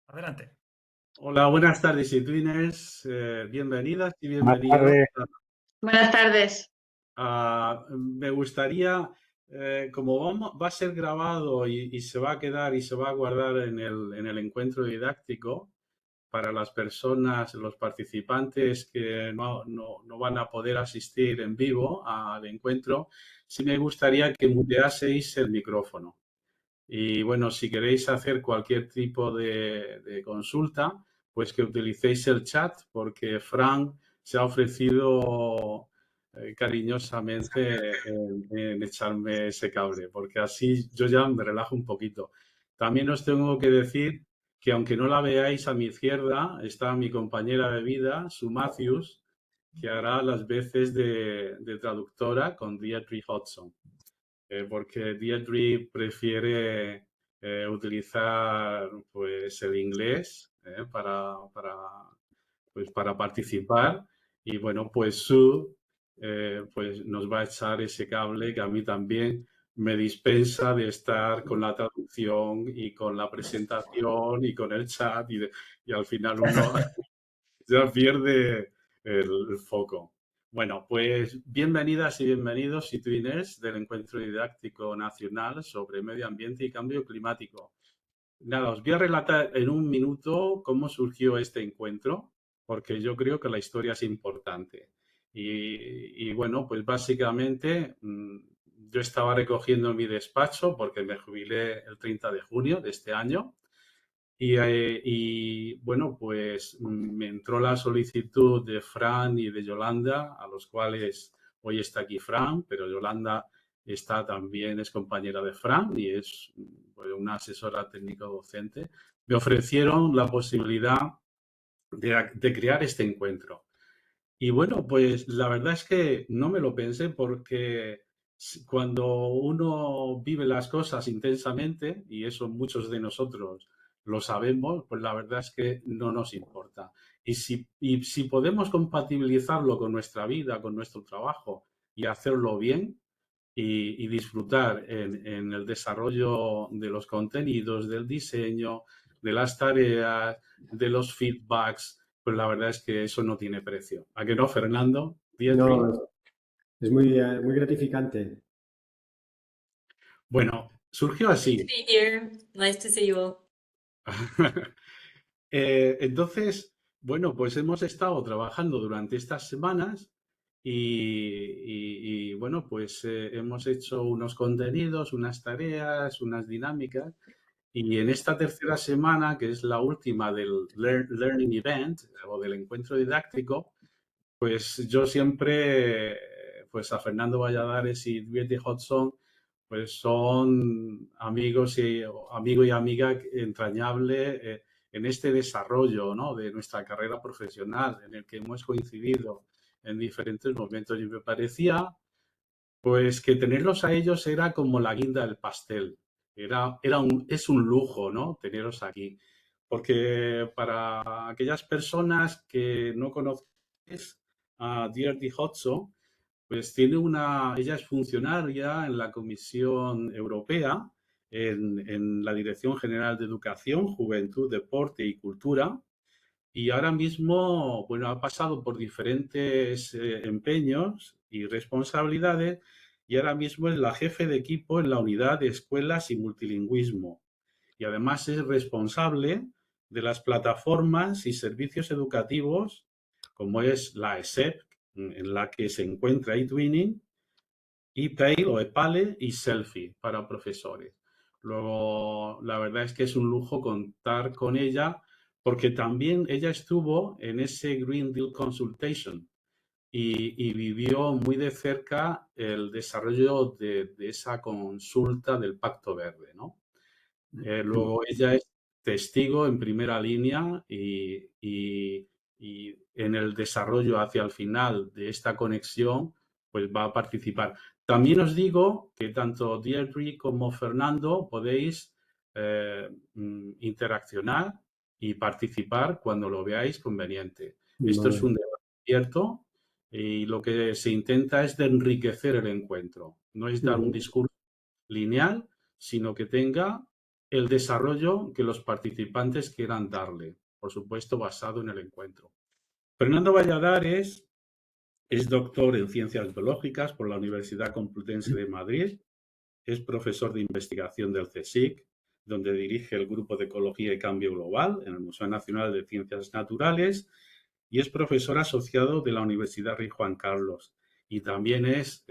Adelante. Hola, buenas tardes, Twiners. Bienvenidas y Buenas bienvenidos. tardes. Buenas tardes. Me gustaría, como va a ser grabado y se va a quedar y se va a guardar en el encuentro didáctico para las personas, los participantes que no van a poder asistir en vivo al encuentro, sí me gustaría que muteaseis el micrófono. Y bueno, si queréis hacer cualquier tipo de consulta, pues que utilicéis el chat, porque Frank se ha ofrecido cariñosamente en echarme ese cable, porque así yo ya me relajo un poquito. También os tengo que decir que aunque no la veáis, a mi izquierda está mi compañera de vida, Sue Matthews, que hará las veces de traductora con Deirdre Hodgson, porque Deirdre prefiere utilizar pues el inglés pues, para participar, y bueno, pues Sue pues nos va a echar ese cable que a mí también me dispensa de estar con la traducción y con la presentación y con el chat, y al final uno ya pierde el foco. Bueno, pues bienvenidas y bienvenidos, Twiners, del Encuentro Didáctico Nacional sobre Medio Ambiente y Cambio Climático. Nada, os voy a relatar en un minuto cómo surgió este encuentro, porque yo creo que la historia es importante. Y bueno, pues básicamente yo estaba recogiendo mi despacho porque me jubilé el 30 de junio de este año. Y bueno, pues me entró la solicitud de Fran y de Yolanda, a los cuales hoy está aquí Fran, pero Yolanda está también, es compañera de Fran y es pues, una asesora técnico docente. Me ofrecieron la posibilidad de crear este encuentro. Y bueno, pues la verdad es que no me lo pensé, porque cuando uno vive las cosas intensamente, y eso muchos de nosotros lo sabemos, pues la verdad es que no nos importa. Y si podemos compatibilizarlo con nuestra vida, con nuestro trabajo y hacerlo bien y disfrutar en el desarrollo de los contenidos, del diseño, de las tareas, de los feedbacks, pues la verdad es que eso no tiene precio. ¿A qué no, Fernando? Deirdre. No, es muy gratificante. Bueno, surgió así. Be here. Nice to see you all. Entonces, bueno, pues hemos estado trabajando durante estas semanas y, bueno, pues hemos hecho unos contenidos, unas tareas, unas dinámicas, y en esta tercera semana, que es la última del Learning Event o del encuentro didáctico, pues yo siempre, pues a Fernando Valladares y Deirdre Hodgson, pues son amigos amigo y amiga entrañable en este desarrollo, ¿no?, de nuestra carrera profesional, en el que hemos coincidido en diferentes momentos, y me parecía pues que tenerlos a ellos era como la guinda del pastel. Es un lujo, ¿no?, teneros aquí. Porque para aquellas personas que no conocéis a Deirdre Hodgson, pues ella es funcionaria en la Comisión Europea, en la Dirección General de Educación, Juventud, Deporte y Cultura. Y ahora mismo, bueno, ha pasado por diferentes empeños y responsabilidades, y ahora mismo es la jefe de equipo en la unidad de escuelas y multilingüismo. Y además es responsable de las plataformas y servicios educativos, como es la ESEP, en la que se encuentra eTwinning, ePail o ePale y Selfie para profesores. Luego, la verdad es que es un lujo contar con ella, porque también ella estuvo en ese Green Deal Consultation y vivió muy de cerca el desarrollo de esa consulta del Pacto Verde, ¿no? Luego ella es testigo en primera línea y en el desarrollo hacia el final de esta conexión, pues va a participar. También os digo que tanto Deirdre como Fernando podéis interaccionar y participar cuando lo veáis conveniente. Esto es Vale. un debate abierto y lo que se intenta es de enriquecer el encuentro. No es dar un discurso lineal, sino que tenga el desarrollo que los participantes quieran darle, por supuesto basado en el encuentro. Fernando Valladares es doctor en Ciencias Biológicas por la Universidad Complutense de Madrid, es profesor de investigación del CSIC, donde dirige el Grupo de Ecología y Cambio Global en el Museo Nacional de Ciencias Naturales y es profesor asociado de la Universidad Rey Juan Carlos. Y también es,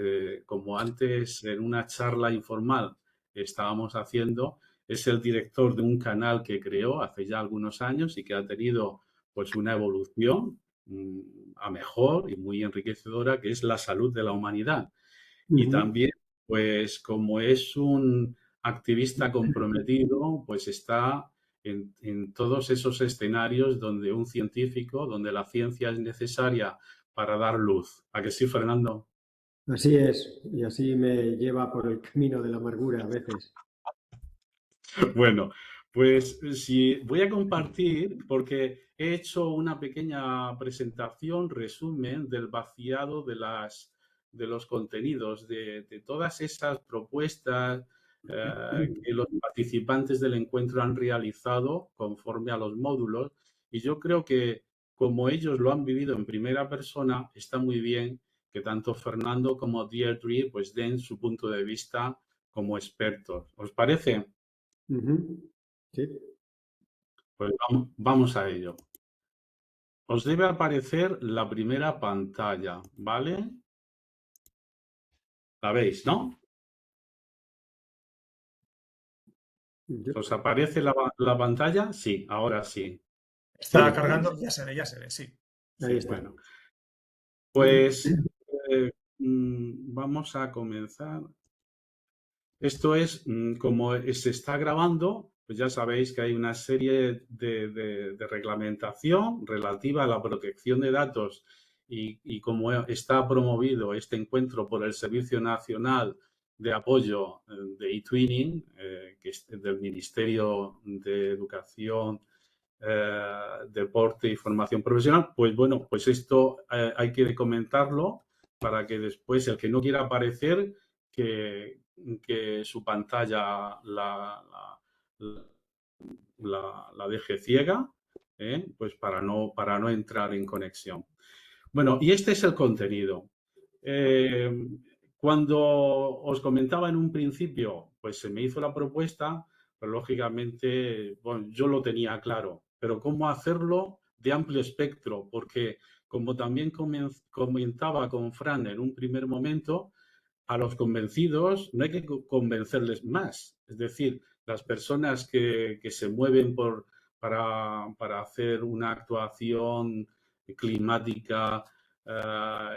como antes en una charla informal estábamos haciendo, es el director de un canal que creó hace ya algunos años y que ha tenido pues una evolución a mejor y muy enriquecedora, que es la salud de la humanidad. Y también, pues como es un activista comprometido, pues está en todos esos escenarios donde un científico, donde la ciencia es necesaria para dar luz. ¿A que sí, Fernando? Así es, y así me lleva por el camino de la amargura a veces. Bueno, pues sí, voy a compartir porque he hecho una pequeña presentación, resumen del vaciado de los contenidos, de todas esas propuestas que los participantes del encuentro han realizado conforme a los módulos. Y yo creo que como ellos lo han vivido en primera persona, está muy bien que tanto Fernando como Deirdre pues den su punto de vista como expertos. ¿Os parece? Sí. Pues vamos a ello. Os debe aparecer la primera pantalla, ¿vale? ¿La veis, no? ¿Os aparece la pantalla? Sí, ahora sí. Está cargando, ya se ve, sí. Ahí está. Bueno, pues vamos a comenzar. Esto es, como se está grabando, pues ya sabéis que hay una serie de reglamentación relativa a la protección de datos y como está promovido este encuentro por el Servicio Nacional de Apoyo de eTwinning, que es del Ministerio de Educación, Deporte y Formación Profesional, pues bueno, pues esto hay que comentarlo para que después el que no quiera aparecer, que su pantalla la deje ciega, pues para no entrar en conexión. Bueno, y este es el contenido. Eh, Cuando os comentaba en un principio, pues se me hizo la propuesta, pues lógicamente, bueno, yo lo tenía claro, pero cómo hacerlo de amplio espectro, porque como también comentaba con Fran en un primer momento, a los convencidos no hay que convencerles más. Es decir, las personas que se mueven para hacer una actuación climática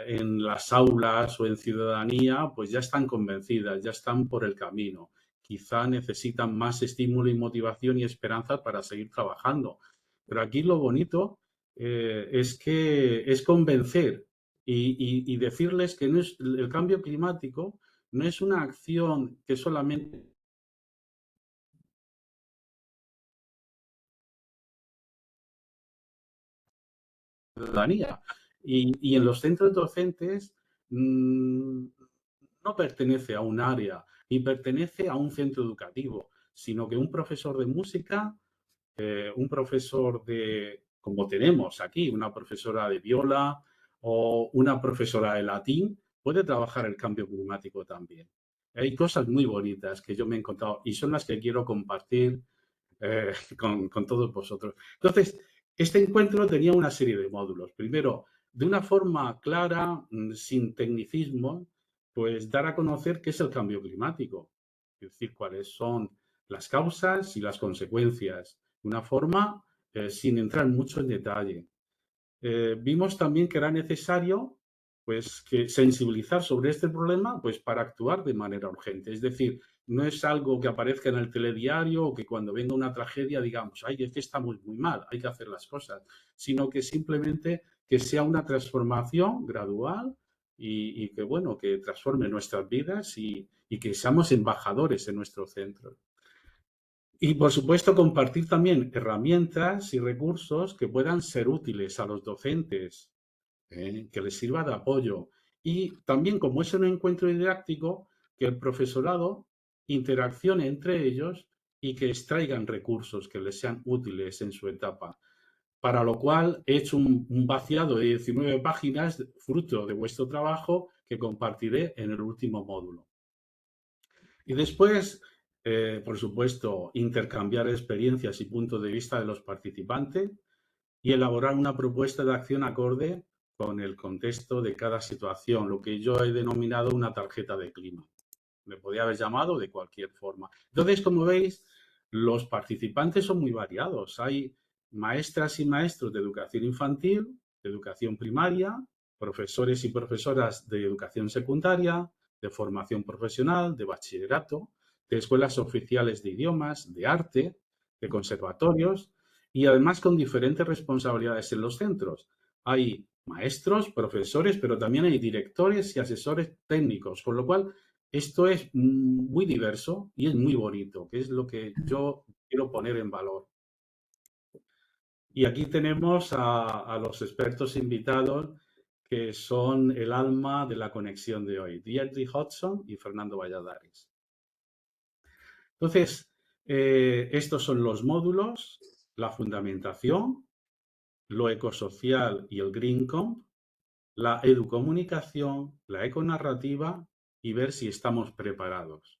en las aulas o en ciudadanía, pues ya están convencidas, ya están por el camino. Quizá necesitan más estímulo y motivación y esperanza para seguir trabajando. Pero aquí lo bonito es que es convencer y decirles que no es, el cambio climático no es una acción que solamente ciudadanía. Y en los centros docentes no pertenece a un área ni pertenece a un centro educativo, sino que un profesor de música, un profesor como tenemos aquí, una profesora de viola o una profesora de latín, puede trabajar el cambio climático también. Hay cosas muy bonitas que yo me he encontrado y son las que quiero compartir con todos vosotros. Entonces, este encuentro tenía una serie de módulos. Primero, de una forma clara, sin tecnicismo, pues dar a conocer qué es el cambio climático, es decir, cuáles son las causas y las consecuencias, de una forma sin entrar mucho en detalle. Vimos también que era necesario pues, que sensibilizar sobre este problema pues, para actuar de manera urgente. Es decir, no es algo que aparezca en el telediario o que cuando venga una tragedia digamos, ay, es que estamos muy mal, hay que hacer las cosas, sino que simplemente que sea una transformación gradual y que, bueno, que transforme nuestras vidas y que seamos embajadores en nuestro centro. Y, por supuesto, compartir también herramientas y recursos que puedan ser útiles a los docentes, que les sirva de apoyo. Y también, como es un encuentro didáctico, que el profesorado interaccione entre ellos y que extraigan recursos que les sean útiles en su etapa. Para lo cual he hecho un vaciado de 19 páginas fruto de vuestro trabajo que compartiré en el último módulo. Y después, por supuesto, intercambiar experiencias y puntos de vista de los participantes y elaborar una propuesta de acción acorde con el contexto de cada situación, lo que yo he denominado una tarjeta de clima. Me podía haber llamado de cualquier forma. Entonces, como veis, los participantes son muy variados. Hay maestras y maestros de educación infantil, de educación primaria, profesores y profesoras de educación secundaria, de formación profesional, de bachillerato, de escuelas oficiales de idiomas, de arte, de conservatorios y además con diferentes responsabilidades en los centros. Hay maestros, profesores, pero también hay directores y asesores técnicos, con lo cual esto es muy diverso y es muy bonito, que es lo que yo quiero poner en valor. Y aquí tenemos a los expertos invitados que son el alma de la conexión de hoy, Deirdre Hodgson y Fernando Valladares. Entonces, estos son los módulos, la fundamentación, lo ecosocial y el Green Comp, la educomunicación, la econarrativa y ver si estamos preparados.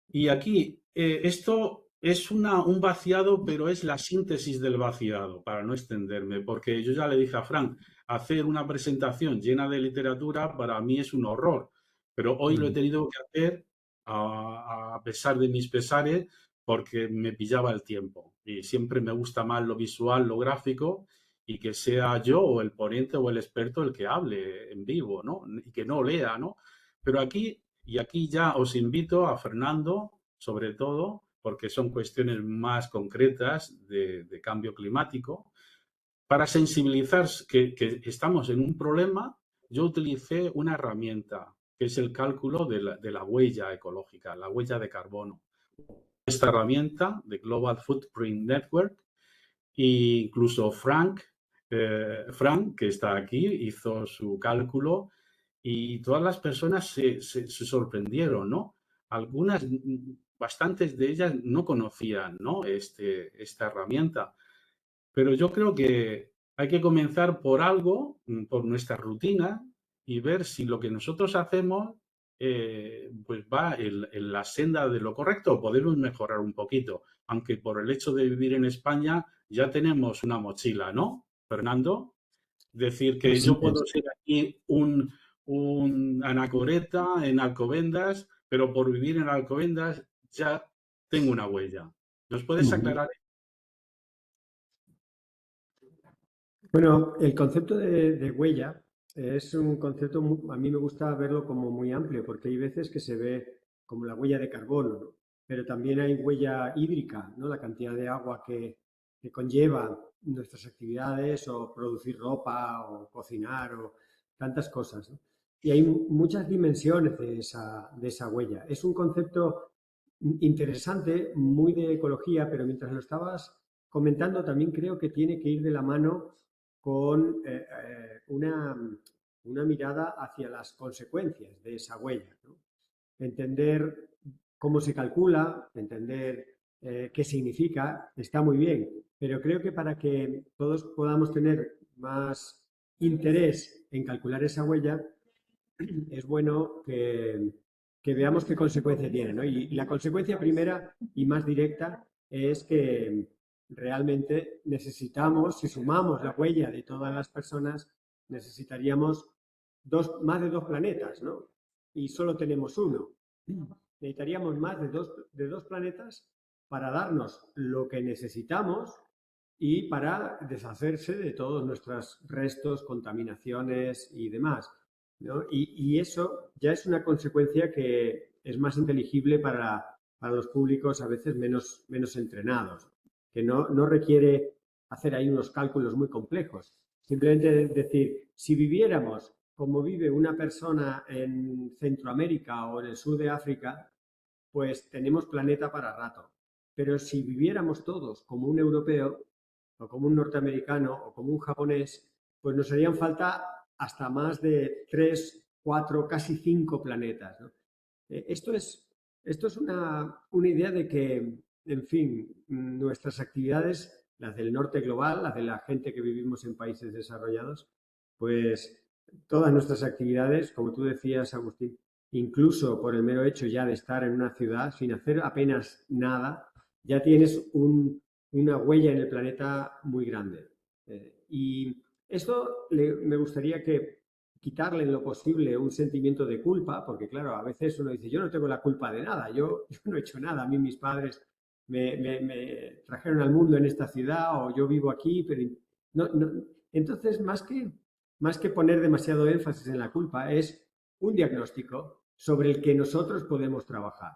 Y aquí, esto es un vaciado, pero es la síntesis del vaciado, para no extenderme, porque yo ya le dije a Frank, hacer una presentación llena de literatura para mí es un horror, pero hoy lo he tenido que hacer a pesar de mis pesares porque me pillaba el tiempo. Y siempre me gusta más lo visual, lo gráfico, y que sea yo o el ponente o el experto el que hable en vivo, ¿no? Y que no lea, ¿no? Pero aquí ya os invito a Fernando, sobre todo, porque son cuestiones más concretas de cambio climático, para sensibilizar que estamos en un problema. Yo utilicé una herramienta que es el cálculo de la huella ecológica, la huella de carbono. Esta herramienta de Global Footprint Network, e incluso Frank, que está aquí, hizo su cálculo y todas las personas se sorprendieron, ¿no? Algunas, bastantes de ellas no conocían, ¿no? Esta herramienta. Pero yo creo que hay que comenzar por algo, por nuestra rutina, y ver si lo que nosotros hacemos pues va en la senda de lo correcto o podemos mejorar un poquito. Aunque por el hecho de vivir en España ya tenemos una mochila, ¿no, Fernando? Decir que Así yo puedo es. ser aquí un anacoreta en Alcobendas, pero por vivir en Alcobendas ya tengo una huella. ¿Nos puedes aclarar? Bueno, el concepto de huella es un concepto, a mí me gusta verlo como muy amplio, porque hay veces que se ve como la huella de carbono, ¿no? Pero también hay huella hídrica, ¿no? La cantidad de agua que conlleva nuestras actividades o producir ropa o cocinar o tantas cosas, ¿no? Y hay muchas dimensiones de esa huella. Es un concepto interesante, muy de ecología, pero mientras lo estabas comentando también creo que tiene que ir de la mano con una mirada hacia las consecuencias de esa huella, ¿no? Entender cómo se calcula, entender qué significa, está muy bien, pero creo que para que todos podamos tener más interés en calcular esa huella, es bueno que veamos qué consecuencia tiene, ¿no? Y la consecuencia primera y más directa es que realmente necesitamos, si sumamos la huella de todas las personas, necesitaríamos más de dos planetas, ¿no? Y solo tenemos uno. Necesitaríamos más de dos planetas para darnos lo que necesitamos y para deshacerse de todos nuestros restos, contaminaciones y demás, ¿no? Y eso ya es una consecuencia que es más inteligible para los públicos a veces menos entrenados, que no requiere hacer ahí unos cálculos muy complejos. Simplemente decir, si viviéramos como vive una persona en Centroamérica o en el sur de África, pues tenemos planeta para rato. Pero si viviéramos todos como un europeo, o como un norteamericano, o como un japonés, pues nos harían falta hasta más de 3, 4, casi 5 planetas, ¿no? Esto es Esto es una idea de que, en fin, nuestras actividades, las del norte global, las de la gente que vivimos en países desarrollados, pues todas nuestras actividades, como tú decías, Agustín, incluso por el mero hecho ya de estar en una ciudad sin hacer apenas nada, ya tienes una huella en el planeta muy grande. Y esto me gustaría que quitarle en lo posible un sentimiento de culpa, porque claro, a veces uno dice, yo no tengo la culpa de nada, yo no he hecho nada, a mí mis padres me trajeron al mundo en esta ciudad o yo vivo aquí, pero no. Entonces, más que poner demasiado énfasis en la culpa, es un diagnóstico sobre el que nosotros podemos trabajar.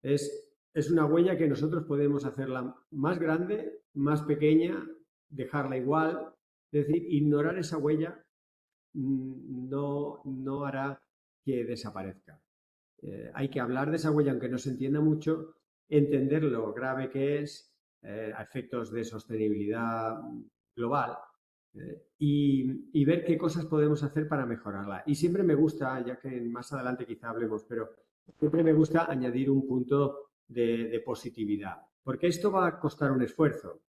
Es una huella que nosotros podemos hacerla más grande, más pequeña, dejarla igual, es decir, ignorar esa huella no hará que desaparezca. Hay que hablar de esa huella, aunque no se entienda mucho, entender lo grave que es a efectos de sostenibilidad global y ver qué cosas podemos hacer para mejorarla. Y siempre me gusta, ya que más adelante quizá hablemos, pero siempre me gusta añadir un punto de positividad, porque esto va a costar un esfuerzo.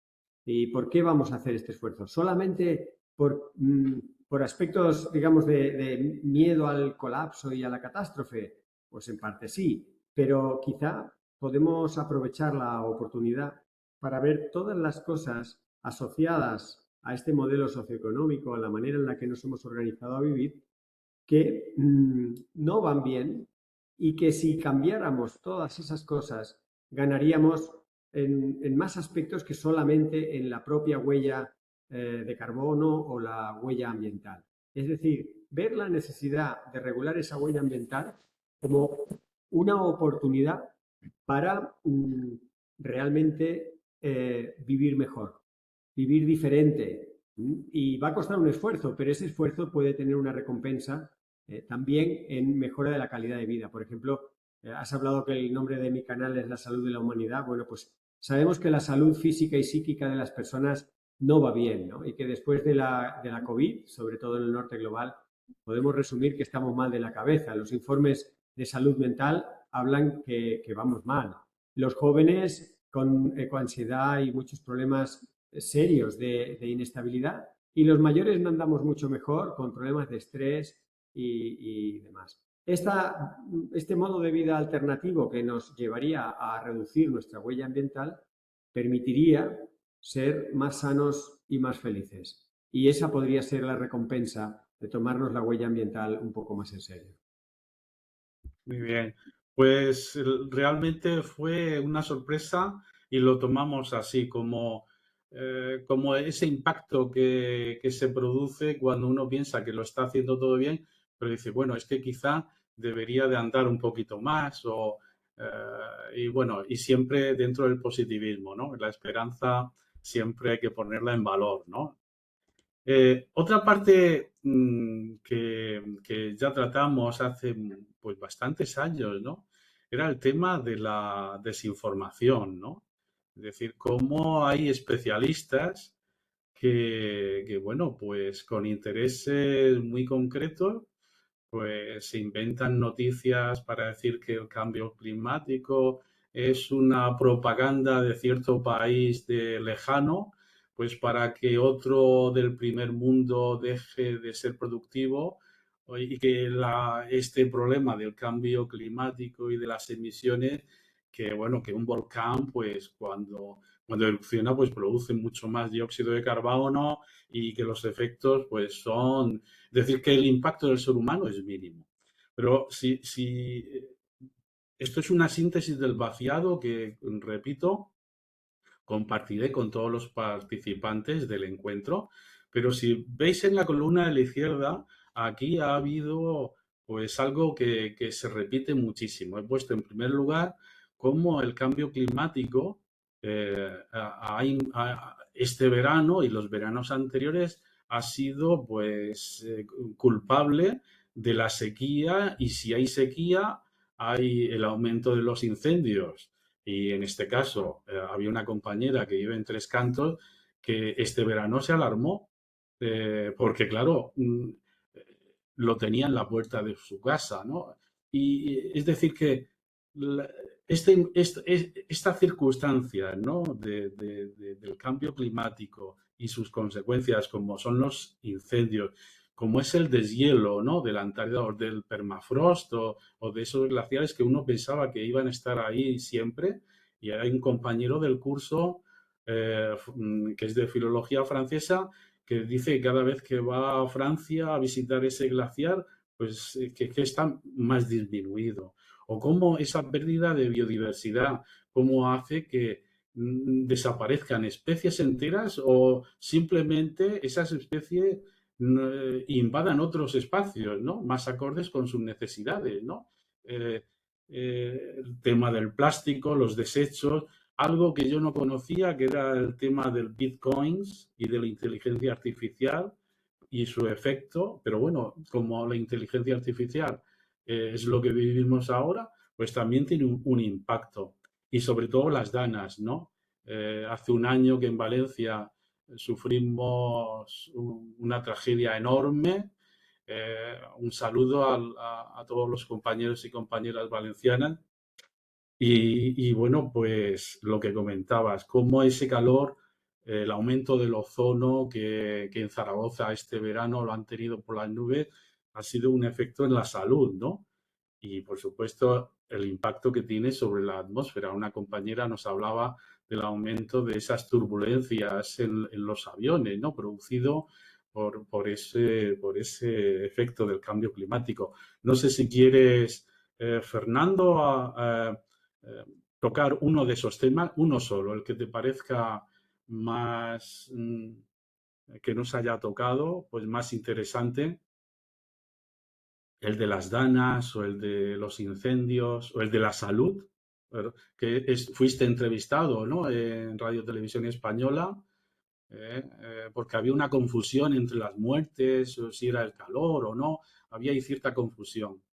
¿Y por qué vamos a hacer este esfuerzo? Solamente por aspectos, digamos, de miedo al colapso y a la catástrofe, pues en parte sí, pero quizá podemos aprovechar la oportunidad para ver todas las cosas asociadas a este modelo socioeconómico, a la manera en la que nos hemos organizado a vivir, que no van bien y que si cambiáramos todas esas cosas ganaríamos en más aspectos que solamente en la propia huella de carbono o la huella ambiental. Es decir, ver la necesidad de regular esa huella ambiental como una oportunidad para realmente vivir mejor, vivir diferente. Y va a costar un esfuerzo, pero ese esfuerzo puede tener una recompensa también en mejora de la calidad de vida. Por ejemplo, has hablado que el nombre de mi canal es La Salud de la Humanidad. Bueno, pues sabemos que la salud física y psíquica de las personas no va bien, ¿no? Y que después de la COVID, sobre todo en el norte global, podemos resumir que estamos mal de la cabeza. Los informes de salud mental hablan que vamos mal. Los jóvenes con ecoansiedad y muchos problemas serios de inestabilidad y los mayores no andamos mucho mejor con problemas de estrés y demás. Este modo de vida alternativo que nos llevaría a reducir nuestra huella ambiental permitiría ser más sanos y más felices. Y esa podría ser la recompensa de tomarnos la huella ambiental un poco más en serio. Muy bien. Pues realmente fue una sorpresa y lo tomamos así, como ese impacto que se produce cuando uno piensa que lo está haciendo todo bien, pero dice, bueno, es que quizá debería de andar un poquito más y bueno, y siempre dentro del positivismo, ¿no? La esperanza siempre hay que ponerla en valor, ¿no? Otra parte que ya tratamos hace pues bastantes años, ¿no? Era el tema de la desinformación, ¿no? Es decir, cómo hay especialistas bueno, pues con intereses muy concretos, pues se inventan noticias para decir que el cambio climático es una propaganda de cierto país lejano, pues para que otro del primer mundo deje de ser productivo y que este problema del cambio climático y de las emisiones, que bueno, que un volcán, pues cuando erupciona, pues produce mucho más dióxido de carbono y que los efectos, pues son, es decir, que el impacto del ser humano es mínimo. Pero si esto es una síntesis del vaciado que, repito, compartiré con todos los participantes del encuentro. Pero si veis en la columna de la izquierda, aquí ha habido pues algo que se repite muchísimo. He puesto en primer lugar cómo el cambio climático este verano y los veranos anteriores ha sido pues culpable de la sequía, y si hay sequía hay el aumento de los incendios. Y en este caso, había una compañera que vive en Tres Cantos que este verano se alarmó porque, claro, lo tenía en la puerta de su casa, ¿no? Y es decir, que esta circunstancia, ¿no? del cambio climático y sus consecuencias, como son los incendios, como es el deshielo, ¿no? de la Antártida o del permafrost o de esos glaciares que uno pensaba que iban a estar ahí siempre. Y hay un compañero del curso que es de filología francesa que dice que cada vez que va a Francia a visitar ese glaciar, pues que está más disminuido. O cómo esa pérdida de biodiversidad, cómo hace que desaparezcan especies enteras o simplemente esas especies invadan otros espacios, ¿no? Más acordes con sus necesidades, ¿no? El tema del plástico, los desechos, algo que yo no conocía, que era el tema del bitcoins y de la inteligencia artificial y su efecto, pero bueno, como la inteligencia artificial es lo que vivimos ahora, pues también tiene un impacto. Y sobre todo las danas, ¿no? Hace un año que en Valencia sufrimos una tragedia enorme. Un saludo a todos los compañeros y compañeras valencianas. Y bueno, pues lo que comentabas, cómo ese calor, el aumento del ozono que en Zaragoza este verano lo han tenido por las nubes, ha sido un efecto en la salud, ¿no? Y por supuesto el impacto que tiene sobre la atmósfera. Una compañera nos hablaba del aumento de esas turbulencias en los aviones, ¿no? Producido por ese efecto del cambio climático. No sé si quieres, Fernando, tocar uno de esos temas, uno solo, el que te parezca más que nos haya tocado, pues más interesante, el de las danas o el de los incendios o el de la salud, fuiste entrevistado, ¿no? En Radio Televisión Española, porque había una confusión entre las muertes, o si era el calor o no, había ahí cierta confusión.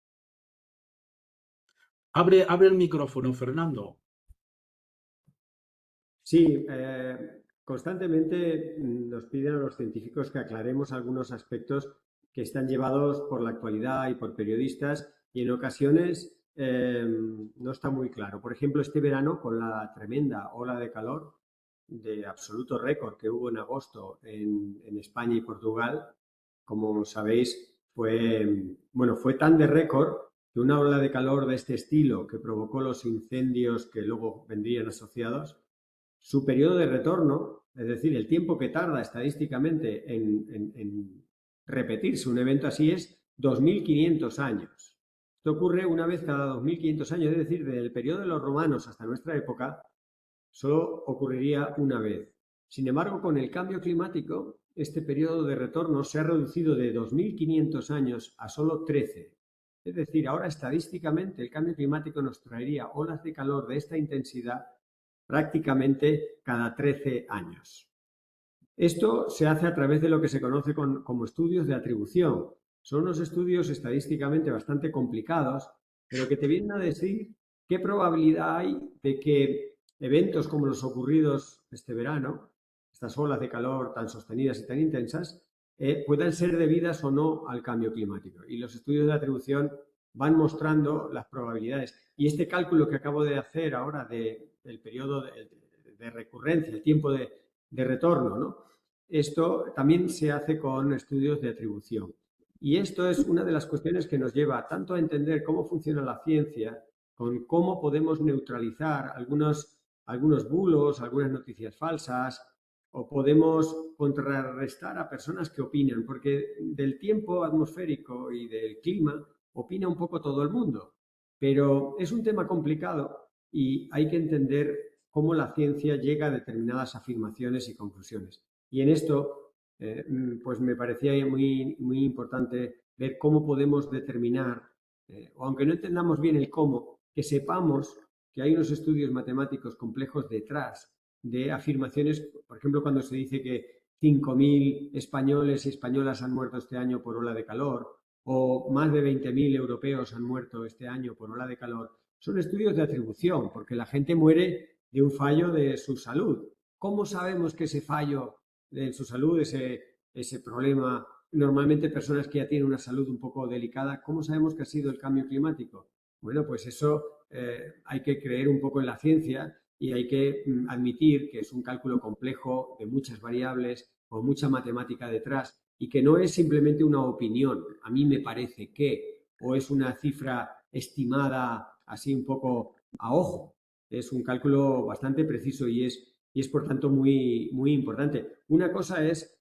Abre el micrófono, Fernando. Sí, constantemente nos piden a los científicos que aclaremos algunos aspectos que están llevados por la actualidad y por periodistas y en ocasiones no está muy claro. Por ejemplo, este verano con la tremenda ola de calor de absoluto récord que hubo en agosto en España y Portugal, como sabéis, fue tan de récord que una ola de calor de este estilo que provocó los incendios que luego vendrían asociados, su periodo de retorno, es decir, el tiempo que tarda estadísticamente en repetirse un evento así es 2.500 años. Esto ocurre una vez cada 2.500 años, es decir, desde el periodo de los romanos hasta nuestra época, solo ocurriría una vez. Sin embargo, con el cambio climático, este periodo de retorno se ha reducido de 2.500 años a solo 13. Es decir, ahora estadísticamente el cambio climático nos traería olas de calor de esta intensidad prácticamente cada 13 años. Esto se hace a través de lo que se conoce como estudios de atribución. Son unos estudios estadísticamente bastante complicados, pero que te vienen a decir qué probabilidad hay de que eventos como los ocurridos este verano, estas olas de calor tan sostenidas y tan intensas, puedan ser debidas o no al cambio climático. Y los estudios de atribución van mostrando las probabilidades. Y este cálculo que acabo de hacer ahora del periodo de recurrencia, el tiempo de retorno, ¿no? Esto también se hace con estudios de atribución. Y esto es una de las cuestiones que nos lleva tanto a entender cómo funciona la ciencia, con cómo podemos neutralizar algunos bulos, algunas noticias falsas, o podemos contrarrestar a personas que opinan, porque del tiempo atmosférico y del clima opina un poco todo el mundo, pero es un tema complicado y hay que entender cómo la ciencia llega a determinadas afirmaciones y conclusiones. Y en esto, pues me parecía muy, muy importante ver cómo podemos determinar, o aunque no entendamos bien el cómo, que sepamos que hay unos estudios matemáticos complejos detrás de afirmaciones, por ejemplo, cuando se dice que 5.000 españoles y españolas han muerto este año por ola de calor, o más de 20.000 europeos han muerto este año por ola de calor, son estudios de atribución, porque la gente muere de un fallo de su salud. ¿Cómo sabemos que ese fallo en su salud, ese problema, normalmente personas que ya tienen una salud un poco delicada, cómo sabemos que ha sido el cambio climático? Bueno, pues eso hay que creer un poco en la ciencia y hay que admitir que es un cálculo complejo de muchas variables, con mucha matemática detrás y que no es simplemente una opinión. A mí me parece que, o es una cifra estimada así un poco a ojo. Es un cálculo bastante preciso y es por tanto muy, muy importante. Una cosa es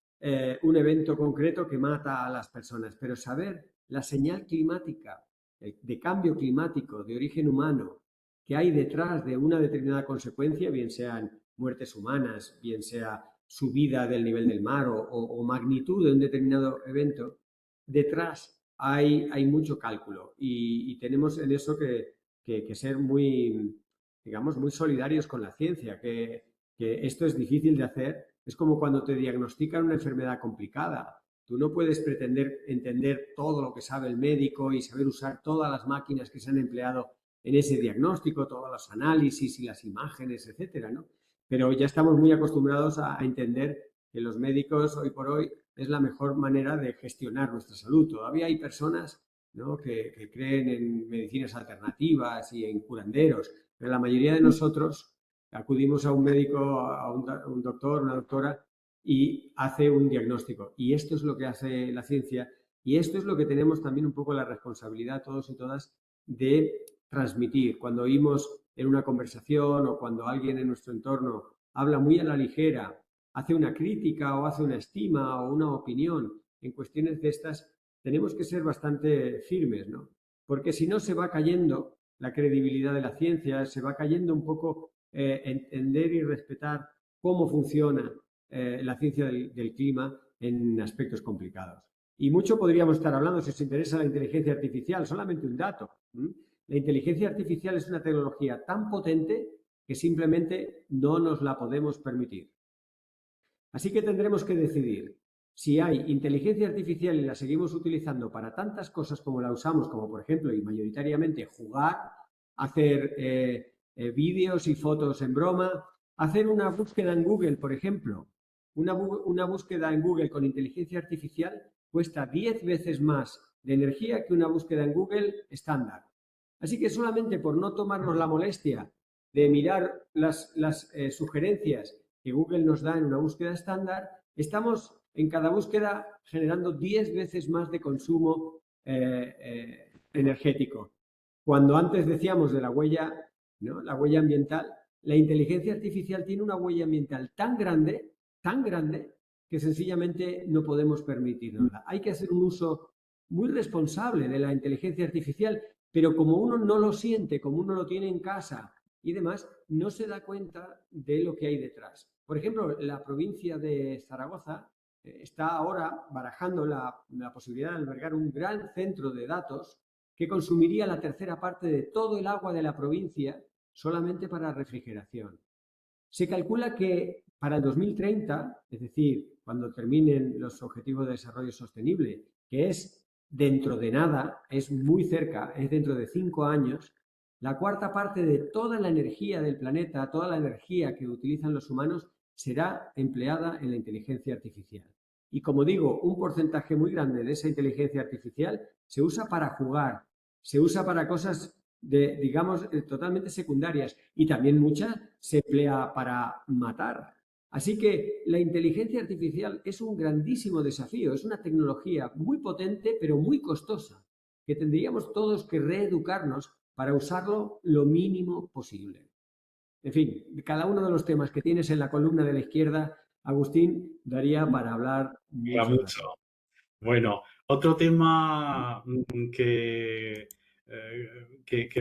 un evento concreto que mata a las personas, pero saber la señal climática, de cambio climático de origen humano que hay detrás de una determinada consecuencia, bien sean muertes humanas, bien sea subida del nivel del mar o magnitud de un determinado evento, detrás hay mucho cálculo y tenemos en eso que ser muy, digamos, muy solidarios con la ciencia, que esto es difícil de hacer. Es como cuando te diagnostican una enfermedad complicada. Tú no puedes pretender entender todo lo que sabe el médico y saber usar todas las máquinas que se han empleado en ese diagnóstico, todos los análisis y las imágenes, etcétera, ¿no? Pero ya estamos muy acostumbrados a entender que los médicos hoy por hoy es la mejor manera de gestionar nuestra salud. Todavía hay personas, ¿no?, que creen en medicinas alternativas y en curanderos, pero la mayoría de nosotros acudimos a un médico, a un doctor, una doctora, y hace un diagnóstico. Y esto es lo que hace la ciencia y esto es lo que tenemos también un poco la responsabilidad todos y todas de transmitir. Cuando oímos en una conversación o cuando alguien en nuestro entorno habla muy a la ligera, hace una crítica o hace una estima o una opinión en cuestiones de estas, tenemos que ser bastante firmes, ¿no? Porque si no se va cayendo la credibilidad de la ciencia, se va cayendo un poco entender y respetar cómo funciona la ciencia del clima en aspectos complicados. Y mucho podríamos estar hablando, si os interesa la inteligencia artificial, solamente un dato. La inteligencia artificial es una tecnología tan potente que simplemente no nos la podemos permitir. Así que tendremos que decidir si hay inteligencia artificial y la seguimos utilizando para tantas cosas como la usamos, como por ejemplo y mayoritariamente jugar, hacer vídeos y fotos en broma, hacer una búsqueda en Google, por ejemplo. Una búsqueda en Google con inteligencia artificial cuesta 10 veces más de energía que una búsqueda en Google estándar. Así que solamente por no tomarnos la molestia de mirar las sugerencias que Google nos da en una búsqueda estándar, estamos en cada búsqueda generando 10 veces más de consumo energético. Cuando antes decíamos de la huella, ¿no?, la huella ambiental, la inteligencia artificial tiene una huella ambiental tan grande, que sencillamente no podemos permitirnosla. Hay que hacer un uso muy responsable de la inteligencia artificial, pero como uno no lo siente, como uno lo tiene en casa y demás, no se da cuenta de lo que hay detrás. Por ejemplo, la provincia de Zaragoza está ahora barajando la posibilidad de albergar un gran centro de datos que consumiría la tercera parte de todo el agua de la provincia solamente para refrigeración. Se calcula que para el 2030, es decir, cuando terminen los Objetivos de Desarrollo Sostenible, que es dentro de nada, es muy cerca, es dentro de 5 años, la cuarta parte de toda la energía del planeta, toda la energía que utilizan los humanos, será empleada en la inteligencia artificial. Y como digo, un porcentaje muy grande de esa inteligencia artificial se usa para jugar, se usa para cosas digamos, totalmente secundarias y también mucha se emplea para matar. Así que la inteligencia artificial es un grandísimo desafío, es una tecnología muy potente pero muy costosa, que tendríamos todos que reeducarnos para usarlo lo mínimo posible. En fin, cada uno de los temas que tienes en la columna de la izquierda, Agustín, daría para hablar mucho. Bueno, otro tema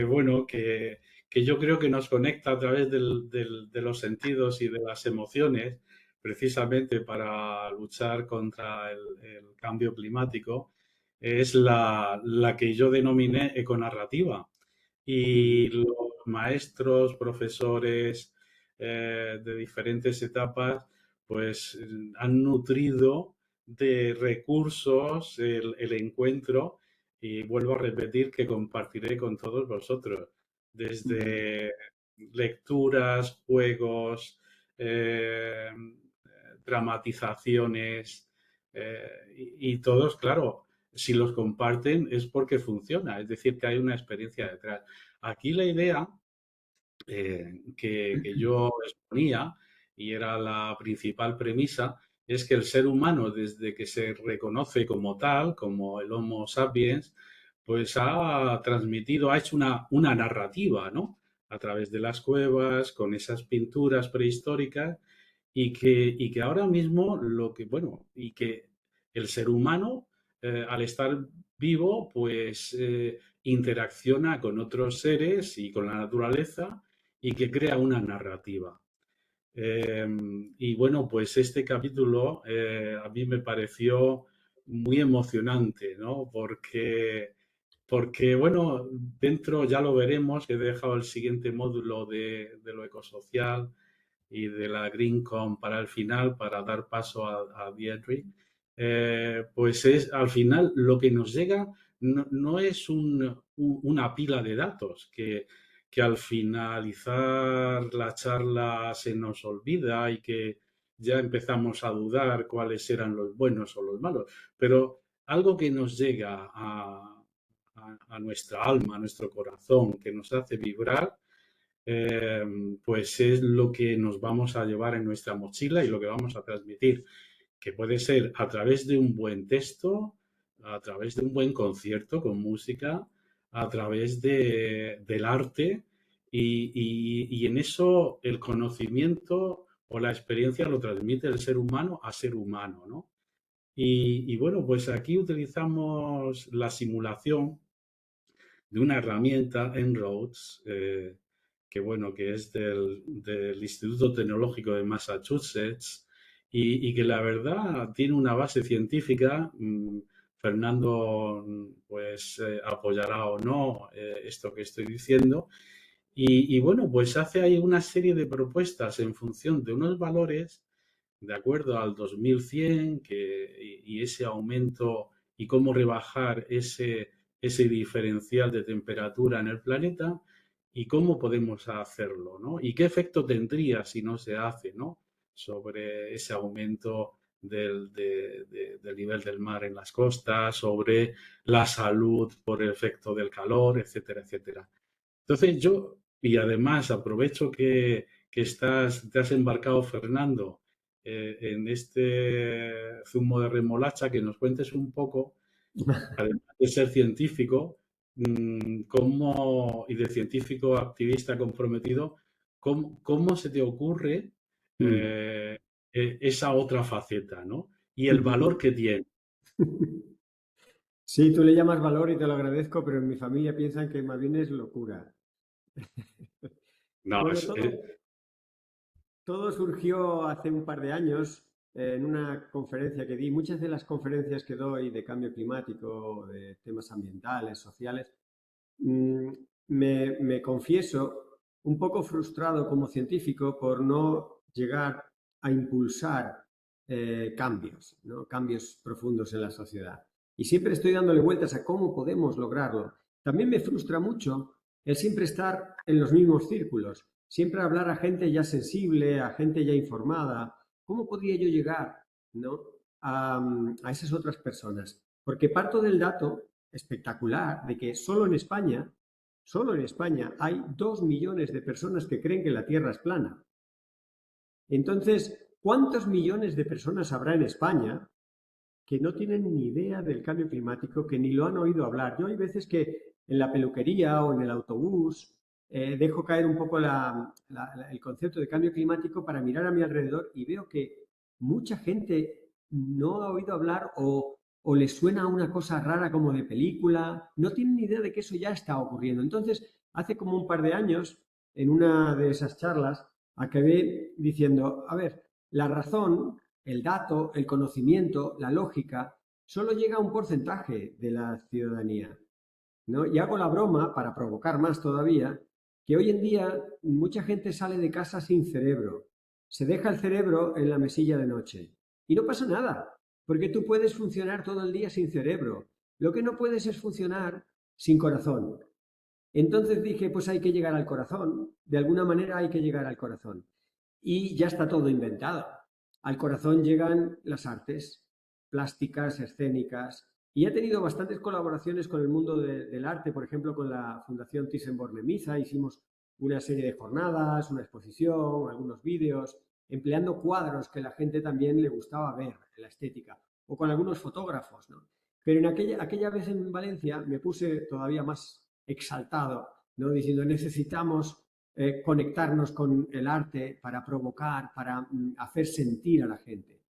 bueno, que yo creo que nos conecta a través de los sentidos y de las emociones, precisamente para luchar contra el cambio climático, es la que yo denominé econarrativa. Y los maestros, profesores de diferentes etapas, pues han nutrido de recursos el encuentro, y vuelvo a repetir que compartiré con todos vosotros, desde lecturas, juegos, dramatizaciones, y todos, claro, si los comparten es porque funciona, es decir, que hay una experiencia detrás. aquí la idea que yo exponía, y era la principal premisa, es que el ser humano, desde que se reconoce como tal, como el Homo sapiens, pues ha transmitido, ha hecho una narrativa, ¿no? A través de las cuevas, con esas pinturas prehistóricas, y que ahora mismo lo que, bueno, y que el ser humano, al estar vivo, pues interacciona con otros seres y con la naturaleza y que crea una narrativa. Eh, y bueno, pues este capítulo a mí me pareció muy emocionante, ¿no? Porque, bueno, dentro ya lo veremos, que he dejado el siguiente módulo de lo ecosocial y de la GreenCom para el final, para dar paso a Deirdre. Pues es al final lo que nos llega no es una pila de datos que al finalizar la charla se nos olvida y que ya empezamos a dudar cuáles eran los buenos o los malos, pero algo que nos llega a nuestra alma, a nuestro corazón, que nos hace vibrar, eh, pues es lo que nos vamos a llevar en nuestra mochila y lo que vamos a transmitir, que puede ser a través de un buen texto, a través de un buen concierto con música, a través del arte y en eso el conocimiento o la experiencia lo transmite el ser humano a ser humano, ¿no? Y bueno, pues aquí utilizamos la simulación de una herramienta En-ROADS, que bueno, que es del Instituto Tecnológico de Massachusetts y que la verdad tiene una base científica. Fernando pues apoyará o no esto que estoy diciendo. Y bueno, pues hace ahí una serie de propuestas en función de unos valores de acuerdo al 2100 y ese aumento y cómo rebajar ese diferencial de temperatura en el planeta y cómo podemos hacerlo, ¿no? Y qué efecto tendría si no se hace, ¿no? Sobre ese aumento del nivel del mar en las costas, sobre la salud por el efecto del calor, etcétera, etcétera. Entonces yo, y además aprovecho que te has embarcado, Fernando, en este zumo de remolacha, que nos cuentes un poco, además de ser científico, y de científico activista comprometido, cómo se te ocurre eh, esa otra faceta, ¿no? Y el valor que tiene. Sí, tú le llamas valor y te lo agradezco, pero en mi familia piensan que más bien es locura. No, Bueno, todo surgió hace un par de años en una conferencia que di. Muchas de las conferencias que doy de cambio climático, de temas ambientales, sociales, mm, me confieso un poco frustrado como científico por no llegar a impulsar cambios, ¿no? Cambios profundos en la sociedad. Y siempre estoy dándole vueltas a cómo podemos lograrlo. También me frustra mucho el siempre estar en los mismos círculos, siempre hablar a gente ya sensible, a gente ya informada. ¿Cómo podría yo llegar, ¿no? a esas otras personas? Porque parto del dato espectacular de que solo en España hay 2 millones de personas que creen que la Tierra es plana. Entonces, ¿cuántos millones de personas habrá en España que no tienen ni idea del cambio climático, que ni lo han oído hablar? Yo hay veces que en la peluquería o en el autobús dejo caer un poco el concepto de cambio climático para mirar a mi alrededor y veo que mucha gente no ha oído hablar o les suena una cosa rara como de película, no tienen ni idea de que eso ya está ocurriendo. Entonces, hace como un par de años, en una de esas charlas, acabé diciendo, a ver, la razón, el dato, el conocimiento, la lógica, solo llega a un porcentaje de la ciudadanía, ¿no? Y hago la broma, para provocar más todavía, que hoy en día mucha gente sale de casa sin cerebro. Se deja el cerebro en la mesilla de noche. Y no pasa nada, porque tú puedes funcionar todo el día sin cerebro. Lo que no puedes es funcionar sin corazón. Entonces dije, pues hay que llegar al corazón. De alguna manera hay que llegar al corazón. Y ya está todo inventado. Al corazón llegan las artes plásticas, escénicas, Y he tenido bastantes colaboraciones con el mundo del arte, por ejemplo, con la Fundación Thyssen-Bornemisza. Hicimos una serie de jornadas, una exposición, algunos vídeos, empleando cuadros que la gente también le gustaba ver, la estética, o con algunos fotógrafos, ¿no? Pero en aquella vez en Valencia me puse todavía más exaltado, ¿no? Diciendo, necesitamos conectarnos con el arte para provocar, para hacer sentir a la gente.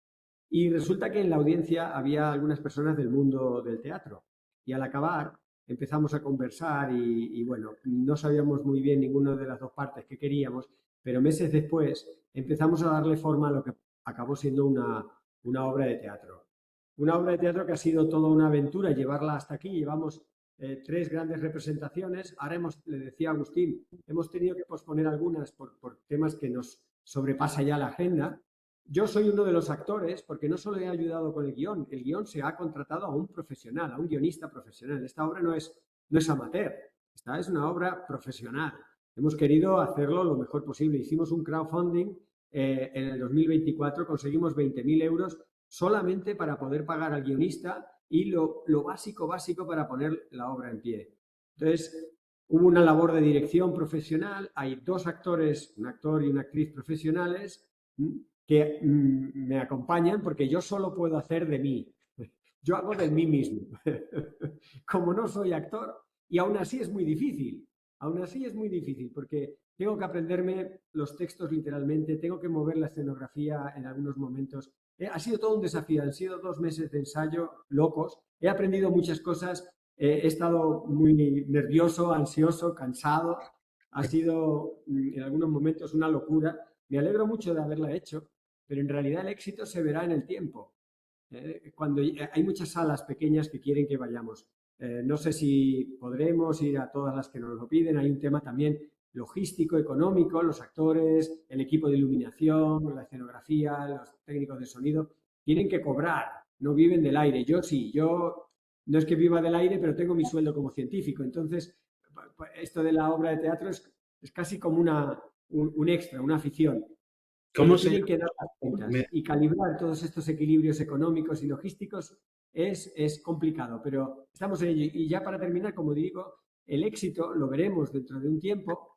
Y resulta que en la audiencia había algunas personas del mundo del teatro. Y al acabar empezamos a conversar y bueno, no sabíamos muy bien ninguna de las dos partes que queríamos, pero meses después empezamos a darle forma a lo que acabó siendo una obra de teatro. Una obra de teatro que ha sido toda una aventura llevarla hasta aquí. Llevamos 3 grandes representaciones. Ahora le decía a Agustín, hemos tenido que posponer algunas por temas que nos sobrepasa ya la agenda. Yo soy uno de los actores porque no solo he ayudado con el guión se ha contratado a un profesional, a un guionista profesional. Esta obra no es amateur, esta es una obra profesional. Hemos querido hacerlo lo mejor posible. Hicimos un crowdfunding en el 2024, conseguimos 20.000 euros solamente para poder pagar al guionista y lo básico para poner la obra en pie. Entonces, hubo una labor de dirección profesional, hay 2 actores, un actor y una actriz profesionales, que me acompañan porque yo solo puedo hacer de mí. Yo hago de mí mismo. Como no soy actor, y aún así es muy difícil. Aún así es muy difícil porque tengo que aprenderme los textos literalmente, tengo que mover la escenografía en algunos momentos. Ha sido todo un desafío, han sido 2 meses de ensayo locos. He aprendido muchas cosas, he estado muy nervioso, ansioso, cansado. Ha sido en algunos momentos una locura. Me alegro mucho de haberla hecho, pero en realidad el éxito se verá en el tiempo. Cuando hay muchas salas pequeñas que quieren que vayamos. No sé si podremos ir a todas las que nos lo piden. Hay un tema también logístico, económico, los actores, el equipo de iluminación, la escenografía, los técnicos de sonido, tienen que cobrar, no viven del aire. Yo sí, yo no es que viva del aire, pero tengo mi sueldo como científico. Entonces, esto de la obra de teatro es casi como un extra, una afición. ¿Cómo se tienen que dar las cuentas y calibrar todos estos equilibrios económicos y logísticos es complicado, pero estamos en ello. Y ya para terminar, como digo, el éxito lo veremos dentro de un tiempo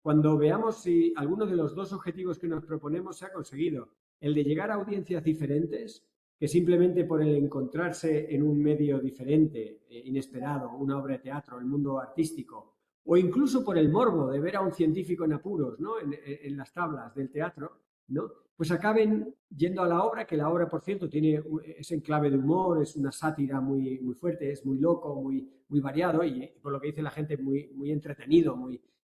cuando veamos si alguno de los 2 objetivos que nos proponemos se ha conseguido. El de llegar a audiencias diferentes, que simplemente por el encontrarse en un medio diferente, inesperado, una obra de teatro, el mundo artístico, o incluso por el morbo de ver a un científico en apuros, ¿no? en las tablas del teatro, ¿no? Pues acaben yendo a la obra, que la obra, por cierto, es en clave de humor, es una sátira muy, muy fuerte, es muy loco, muy, muy variado y por lo que dice la gente, muy, muy entretenido,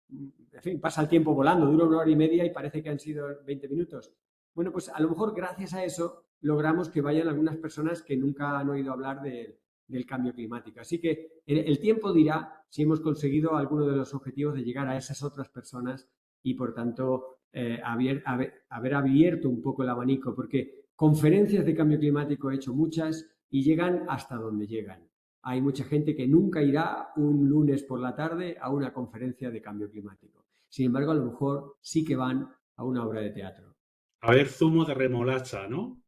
en fin, pasa el tiempo volando, dura 1 hora y media y parece que han sido 20 minutos. Bueno, pues a lo mejor gracias a eso logramos que vayan algunas personas que nunca han oído hablar del cambio climático. Así que el tiempo dirá si hemos conseguido alguno de los objetivos de llegar a esas otras personas y, por tanto, haber abierto un poco el abanico, porque conferencias de cambio climático he hecho muchas y llegan hasta donde llegan. Hay mucha gente que nunca irá un lunes por la tarde a una conferencia de cambio climático. Sin embargo, a lo mejor sí que van a una obra de teatro. A ver, zumo de remolacha, ¿no?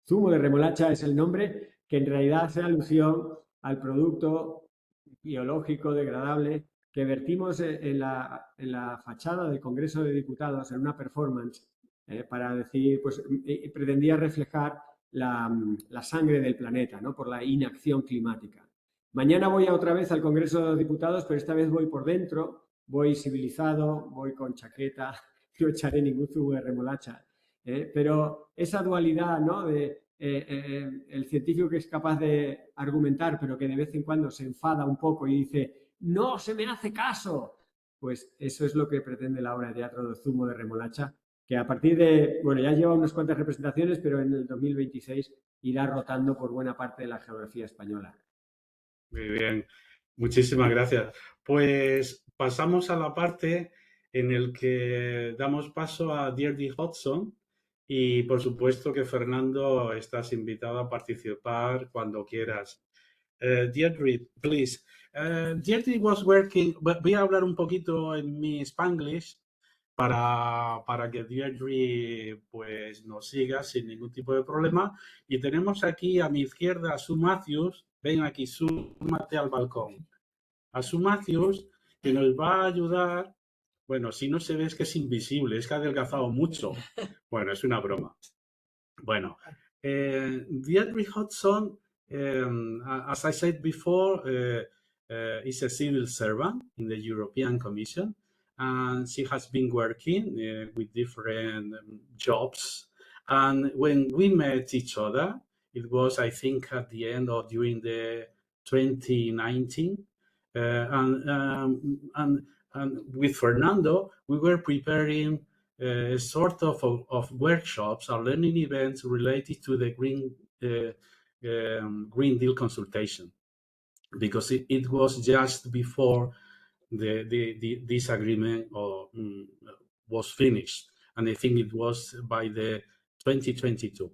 Zumo de remolacha es el nombre que en realidad hace alusión al producto biológico degradable que vertimos en la fachada del Congreso de Diputados en una performance para decir, pues pretendía reflejar la sangre del planeta, ¿no? Por la inacción climática. Mañana voy otra vez al Congreso de los Diputados, pero esta vez voy por dentro, voy civilizado, voy con chaqueta, no echaré ningún zumo de remolacha. Pero esa dualidad, ¿no? de el científico que es capaz de argumentar, pero que de vez en cuando se enfada un poco y dice, no se me hace caso, pues eso es lo que pretende la obra de teatro de Zumo de remolacha, que a partir de, bueno, ya lleva unas cuantas representaciones, pero en el 2026 irá rotando por buena parte de la geografía española. Muy bien, muchísimas gracias. Pues pasamos a la parte en el que damos paso a Deirdre Hodgson y por supuesto que Fernando estás invitado a participar cuando quieras. Deirdre, please. Deirdre was working, voy a hablar un poquito en mi Spanglish para que Deirdre pues nos siga sin ningún tipo de problema. Y tenemos aquí a mi izquierda a Sue Matthews, ven aquí, súmate al balcón. A su Matthews, que nos va a ayudar. Bueno, si no se ve es que es invisible, es que ha adelgazado mucho. Bueno, es una broma. Bueno, Deirdre Hudson, as I said before, is a civil servant in the European Commission, and she has been working with different jobs. And when we met each other, it was, I think, at the end or during the 2019, and with Fernando, we were preparing a sort of workshops or learning events related to the Green Deal consultation, because it was just before this agreement was finished, and I think it was by the 2022.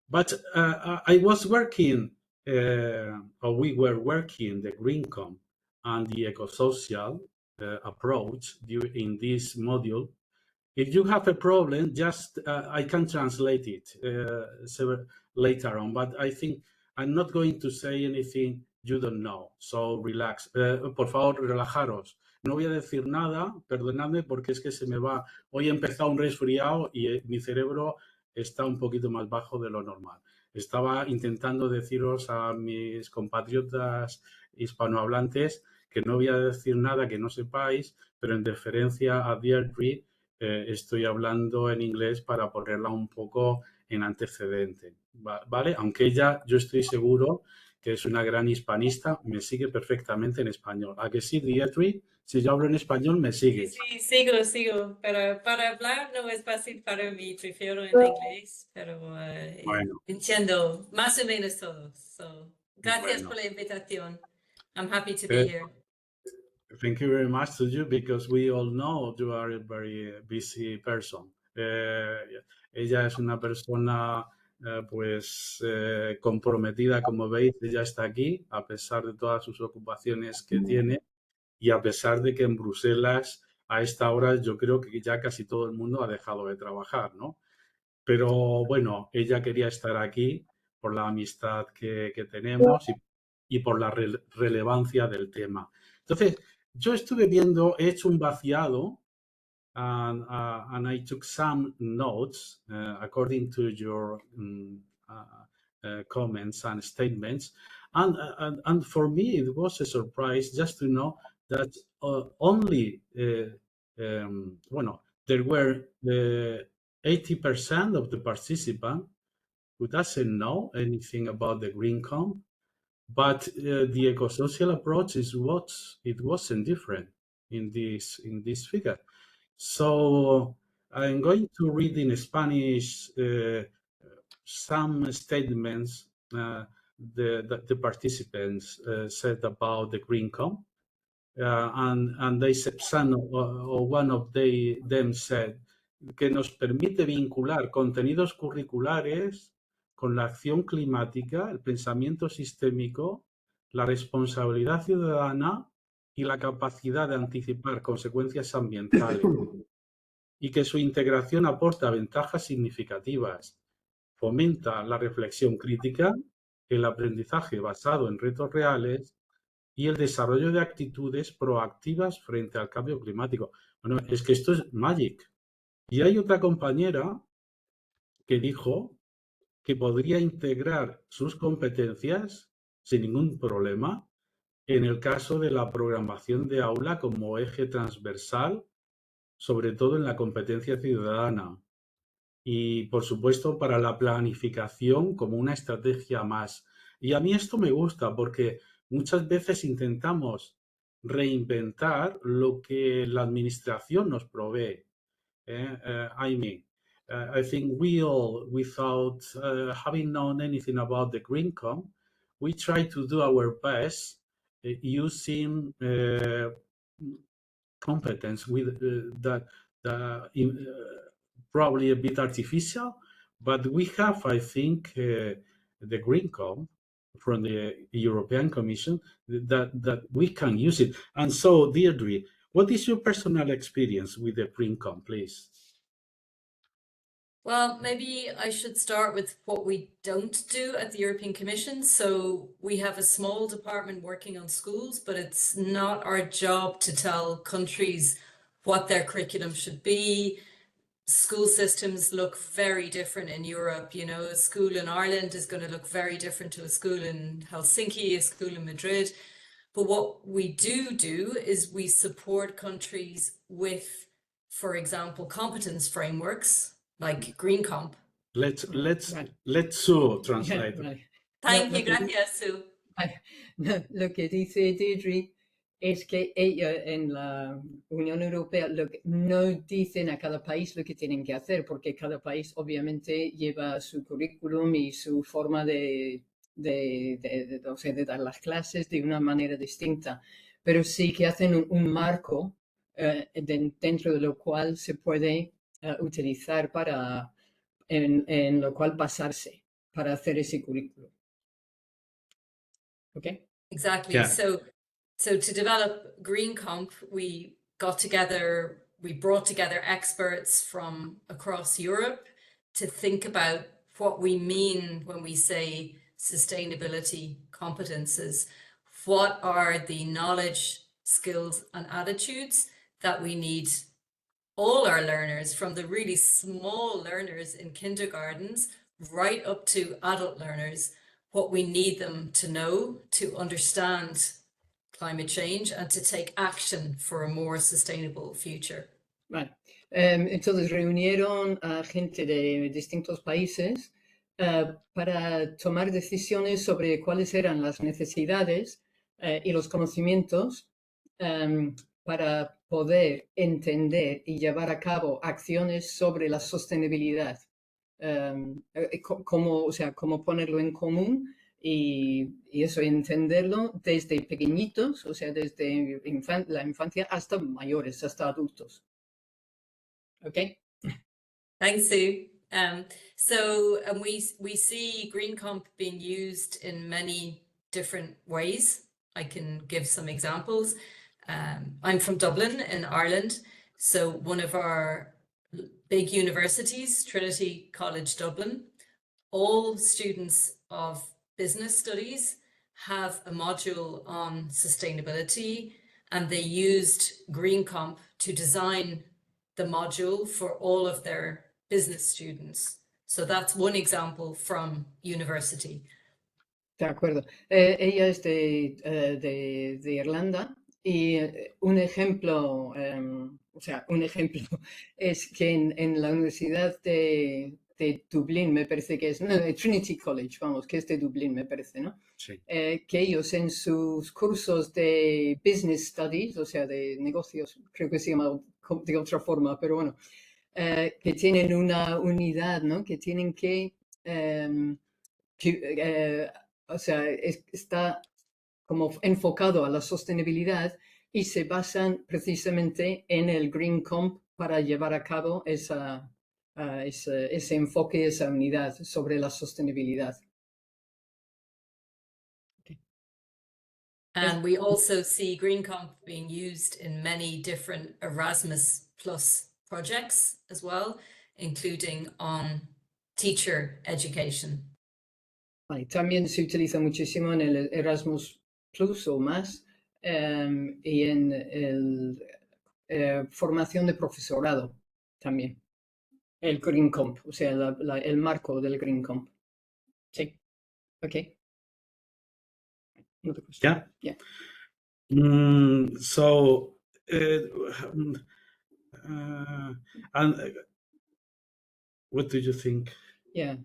But I was working, or we were working, the GreenCom and the ecosocial approach in this module. If you have a problem, just I can translate it later on, but I think I'm not going to say anything you don't know, so relax. Por favor, relajaros. No voy a decir nada, perdonadme, porque es que se me va. Hoy he empezado un resfriado y mi cerebro está un poquito más bajo de lo normal. Estaba intentando deciros a mis compatriotas hispanohablantes que no voy a decir nada que no sepáis, pero en deferencia a Deirdre, estoy hablando en inglés para ponerla un poco en antecedente, ¿vale? Aunque ella, yo estoy seguro que es una gran hispanista, me sigue perfectamente en español. ¿A que sí, Deirdre? Si yo hablo en español, me sigues. Sí, sigo, pero para hablar no es fácil para mí, prefiero en inglés, pero Bueno. entiendo más o menos todo. So, gracias Bueno. por la invitación. I'm happy to be here. Thank you very much to you, because we all know you are a very busy person. Ella es una persona comprometida, como veis. Ella está aquí a pesar de todas sus ocupaciones que tiene, y a pesar de que en Bruselas a esta hora yo creo que ya casi todo el mundo ha dejado de trabajar, ¿no? Pero bueno, ella quería estar aquí por la amistad que tenemos y por la relevancia del tema. Entonces, yo estuve viendo, he hecho un vaciado, and I took some notes according to your comments and statements. And for me, it was a surprise just to know that only, there were 80% of the participants who doesn't know anything about the GreenCom, but the ecosocial approach is what it wasn't different in this figure. So I'm going to read in Spanish some statements that the participants said about the GreenCom, and they said, one of them said, que nos permite vincular contenidos curriculares con la acción climática, el pensamiento sistémico, la responsabilidad ciudadana y la capacidad de anticipar consecuencias ambientales, y que su integración aporta ventajas significativas, fomenta la reflexión crítica, el aprendizaje basado en retos reales y el desarrollo de actitudes proactivas frente al cambio climático. Bueno, es que esto es magic. Y hay otra compañera que dijo que podría integrar sus competencias sin ningún problema en el caso de la programación de aula como eje transversal, sobre todo en la competencia ciudadana. Y, por supuesto, para la planificación como una estrategia más. Y a mí esto me gusta porque muchas veces intentamos reinventar lo que la administración nos provee. I think we all, without having known anything about the GreenCom, we try to do our best using competence with that probably a bit artificial, but we have, I think, the GreenCom from the European Commission that we can use it. And so, Deirdre, what is your personal experience with the GreenCom, please? Well, maybe I should start with what we don't do at the European Commission. So we have a small department working on schools, but it's not our job to tell countries what their curriculum should be. School systems look very different in Europe. You know, a school in Ireland is going to look very different to a school in Helsinki, a school in Madrid. But what we do is we support countries with, for example, competence frameworks like Green Comp. Let's Right. Sue translate. Right. Thank No, you, gracias, Sue. No, lo que dice Deirdre es que ella en la Unión Europea no dicen a cada país lo que tienen que hacer, porque cada país obviamente lleva su currículum y su forma o sea, de dar las clases de una manera distinta, pero sí que hacen un marco dentro de lo cual se puede utilizar en lo cual basarse para hacer ese currículum. Okay? Exactly. Yeah. So to develop Green Comp, we brought together experts from across Europe to think about what we mean when we say sustainability competences. What are the knowledge, skills, and attitudes that we need all our learners, from the really small learners in kindergartens right up to adult learners, what we need them to know to understand climate change and to take action for a more sustainable future. Vale. Entonces reunieron a gente de distintos países para tomar decisiones sobre cuáles eran las necesidades y los conocimientos para poder entender y llevar a cabo acciones sobre la sostenibilidad. Cómo ponerlo en común y eso, entenderlo desde pequeñitos, o sea, desde la infancia hasta mayores, hasta adultos. Okay? Thanks, Sue. So we see Green Comp being used in many different ways. I can give some examples. I'm from Dublin in Ireland. So one of our big universities, Trinity College Dublin, all students of business studies have a module on sustainability, and they used Green Comp to design the module for all of their business students. So that's one example from university. De acuerdo. Ella es de Irlanda y un ejemplo, es que en la Universidad de Dublín, me parece que es, no, de Trinity College, vamos, que es de Dublín, me parece, ¿no? Sí. Que ellos en sus cursos de Business Studies, o sea, de negocios, creo que se llama de otra forma, pero bueno, que tienen una unidad, ¿no? Que tienen o sea, está como enfocado a la sostenibilidad y se basan precisamente en el Green Comp para llevar a cabo ese enfoque, esa unidad sobre la sostenibilidad. Okay. And we also see Green Comp being used in many different Erasmus Plus projects as well, including on teacher education. Vale, también se utiliza muchísimo en el Erasmus Plus o más y en formación de profesorado también. El Green Comp, o sea, el marco del Green Comp. Sí. Ok. Another question. Yeah. Yeah. So, and what do you think? Yeah.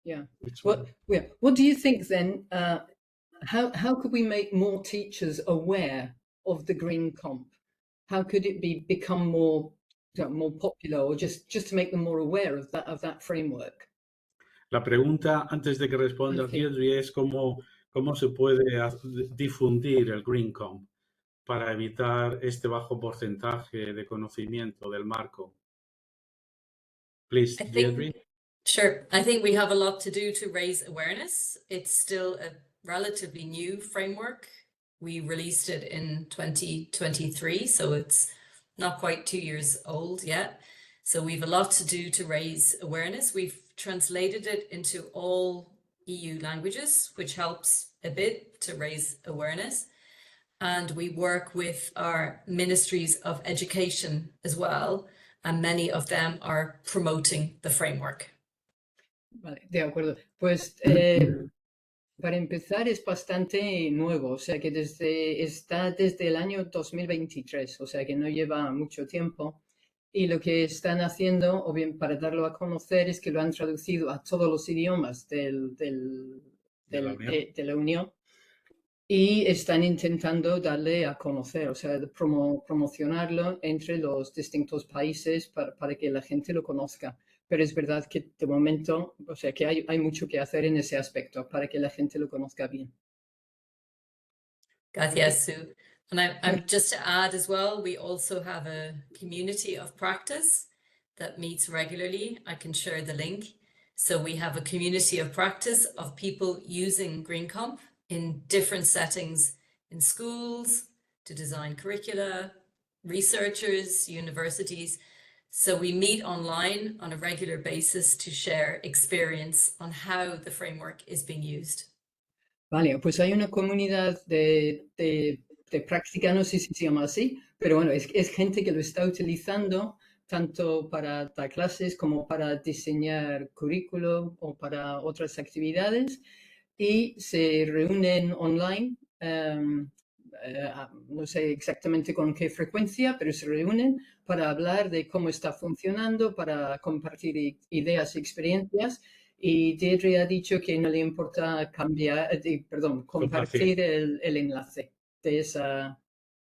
Yeah. What do you think then? How could we make more teachers aware of the Green Comp? How could it become more popular, or just to make them more aware of that framework? La pregunta antes de que responda Okay. Deirdre es cómo se puede difundir el Green Comp para evitar este bajo porcentaje de conocimiento del marco. Please, Deirdre. Sure. I think we have a lot to do to raise awareness. It's still a relatively new framework. We released it in 2023, so it's not quite 2 years old yet. So we've a lot to do to raise awareness. We've translated it into all EU languages, which helps a bit to raise awareness. And we work with our ministries of education as well, and many of them are promoting the framework. Vale, de acuerdo. Pues para empezar es bastante nuevo, o sea que está desde el año 2023, o sea que no lleva mucho tiempo. Y lo que están haciendo, o bien para darlo a conocer, es que lo han traducido a todos los idiomas de la Unión y están intentando darle a conocer, o sea, promocionarlo entre los distintos países para que la gente lo conozca. Pero es verdad que de momento, o sea, que hay mucho que hacer en ese aspecto para que la gente lo conozca bien. Gracias, Sue. And I'm just to add as well, we also have a community of practice that meets regularly. I can share the link. So we have a community of practice of people using GreenComp in different settings in schools, to design curricula, researchers, universities. So we meet online on a regular basis to share experience on how the framework is being used. Vale, pues hay una comunidad de práctica, no sé si se llama así, pero bueno, es gente que lo está utilizando tanto para dar clases como para diseñar currículo o para otras actividades y se reúnen online, no sé exactamente con qué frecuencia, pero se reúnen para hablar de cómo está funcionando, para compartir ideas y experiencias. Y Deirdre ha dicho que no le importa compartir el enlace de esa,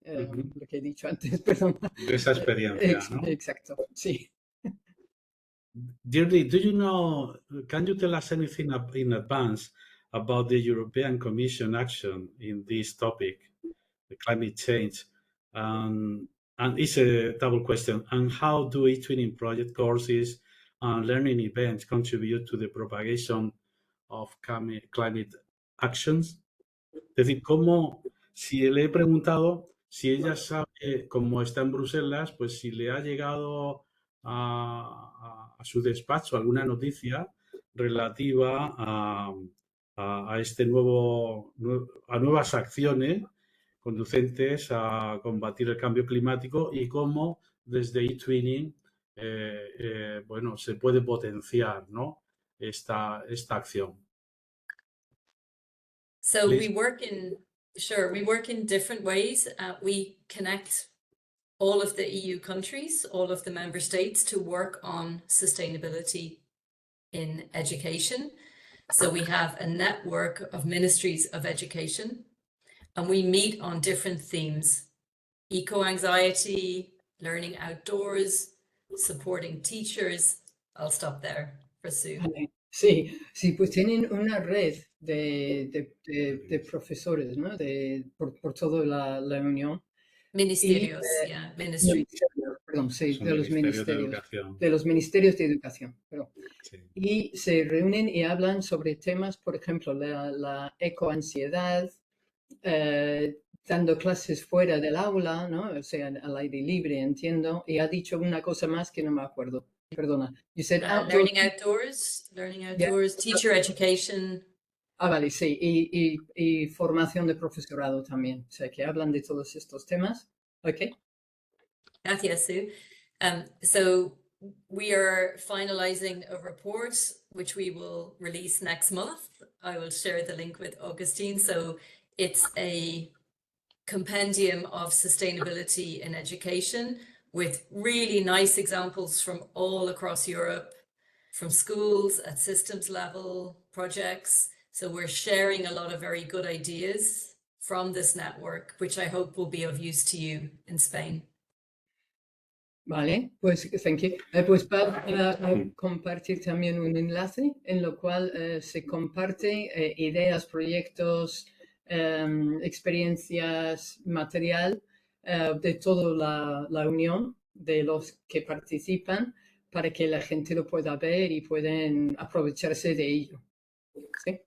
lo que he dicho antes, perdón. De esa experiencia, ¿no? Exacto, sí. Deirdre, can you tell us anything in advance about the European Commission action in this topic, the climate change? And it's a double question. And how do e-twinning project courses and learning events contribute to the propagation of climate actions? Es decir, si le he preguntado si ella sabe, como está en Bruselas, pues si le ha llegado a su despacho alguna noticia relativa a nuevas acciones conducentes a combatir el cambio climático y cómo desde e-twinning bueno, se puede potenciar, ¿no? esta acción. So Please. we work in different ways. We connect all of the EU countries, all of the member states to work on sustainability in education. So we have a network of ministries of education and we meet on different themes: eco-anxiety, learning outdoors, supporting teachers. I'll stop there for Sue. Sí, pues tienen una red de profesores, ¿no? Por toda la Unión. Ministerios, ministry. Perdón, sí, de los ministerios. De los ministerios de educación, perdón. Sí. Y se reúnen y hablan sobre temas, por ejemplo, la ecoansiedad, dando clases fuera del aula, ¿no? O sea, al aire libre, entiendo. Y ha dicho una cosa más que no me acuerdo. Perdona. You said learning outdoors, yeah. Teacher education. Vale, sí. Y formación de profesorado también. O sea, que hablan de todos estos temas. Ok. Gracias, Sue. So we are finalizing a report which we will release next month. I will share the link with Augustine. So it's a compendium of sustainability in education with really nice examples from all across Europe, from schools at systems level, projects. So we're sharing a lot of very good ideas from this network, which I hope will be of use to you in Spain. Vale, pues thank you. Pues para compartir también un enlace en lo cual se comparten ideas, proyectos, experiencias, material de toda la unión de los que participan para que la gente lo pueda ver y pueden aprovecharse de ello. ¿Sí?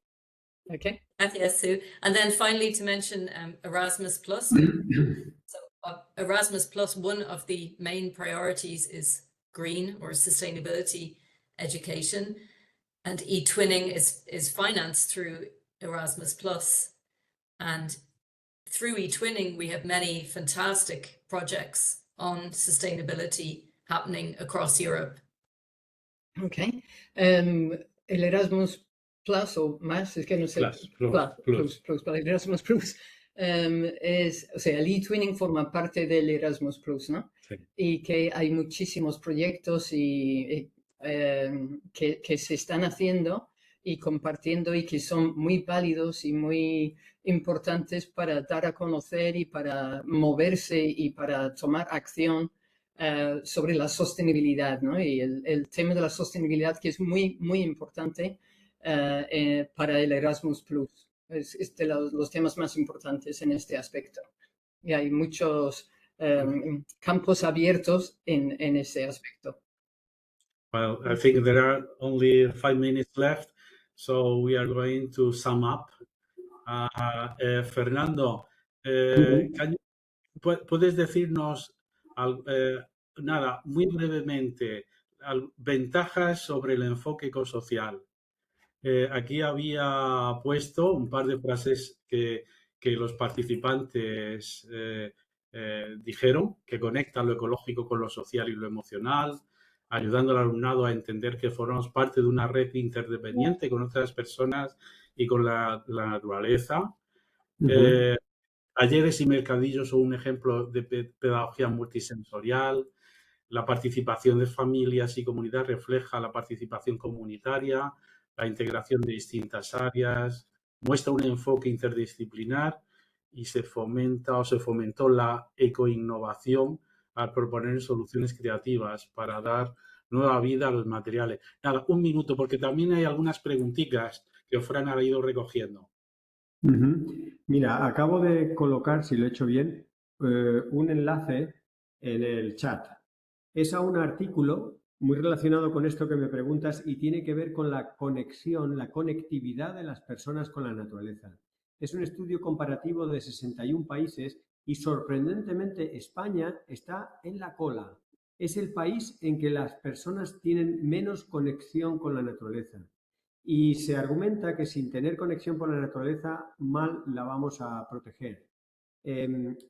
Okay. Gracias, Sue. And then finally to mention Erasmus+. So Erasmus+, one of the main priorities is green or sustainability education. And eTwinning is financed through Erasmus Plus. And through eTwinning, we have many fantastic projects on sustainability happening across Europe. Ok. El Erasmus Plus o más, es que no sé. Plus, para Erasmus Plus. O sea, el eTwinning forma parte del Erasmus Plus, ¿no? Sí. Y que hay muchísimos proyectos que se están haciendo y compartiendo y que son muy válidos y muy importantes para dar a conocer y para moverse y para tomar acción sobre la sostenibilidad, ¿no? Y el tema de la sostenibilidad que es muy, muy importante para el Erasmus Plus. Es de los temas más importantes en este aspecto. Y hay muchos campos abiertos en ese aspecto. Well, I think there are only 5 minutes left, so we are going to sum up. Fernando, ¿puedes decirnos nada, muy brevemente, ventajas sobre el enfoque ecosocial? Aquí había puesto un par de frases que los participantes dijeron, que conectan lo ecológico con lo social y lo emocional, ayudando al alumnado a entender que formamos parte de una red interdependiente con otras personas y con la naturaleza. Talleres y mercadillos son un ejemplo de pedagogía multisensorial. La participación de familias y comunidad refleja la participación comunitaria, la integración de distintas áreas, muestra un enfoque interdisciplinar y se fomentó la ecoinnovación al proponer soluciones creativas para dar nueva vida a los materiales. Nada, un minuto, porque también hay algunas preguntitas que Fran ha ido recogiendo. Mira, acabo de colocar, si lo he hecho bien, un enlace en el chat. Es a un artículo muy relacionado con esto que me preguntas y tiene que ver con la conexión, la conectividad de las personas con la naturaleza. Es un estudio comparativo de 61 países y sorprendentemente España está en la cola. Es el país en que las personas tienen menos conexión con la naturaleza. Y se argumenta que sin tener conexión con la naturaleza, mal la vamos a proteger.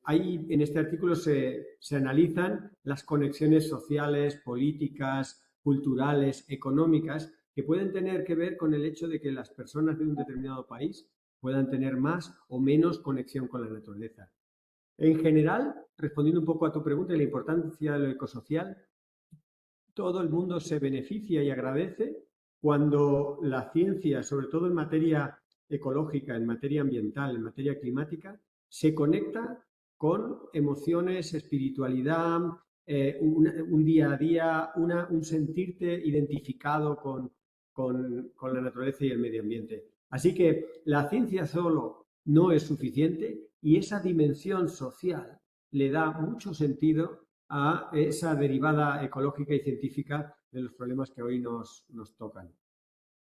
Ahí en este artículo se analizan las conexiones sociales, políticas, culturales, económicas, que pueden tener que ver con el hecho de que las personas de un determinado país puedan tener más o menos conexión con la naturaleza. En general, respondiendo un poco a tu pregunta y la importancia de lo ecosocial, todo el mundo se beneficia y agradece cuando la ciencia, sobre todo en materia ecológica, en materia ambiental, en materia climática, se conecta con emociones, espiritualidad, un día a día, un sentirte identificado con la naturaleza y el medio ambiente. Así que la ciencia solo no es suficiente y esa dimensión social le da mucho sentido a esa derivada ecológica y científica de los problemas que hoy nos tocan.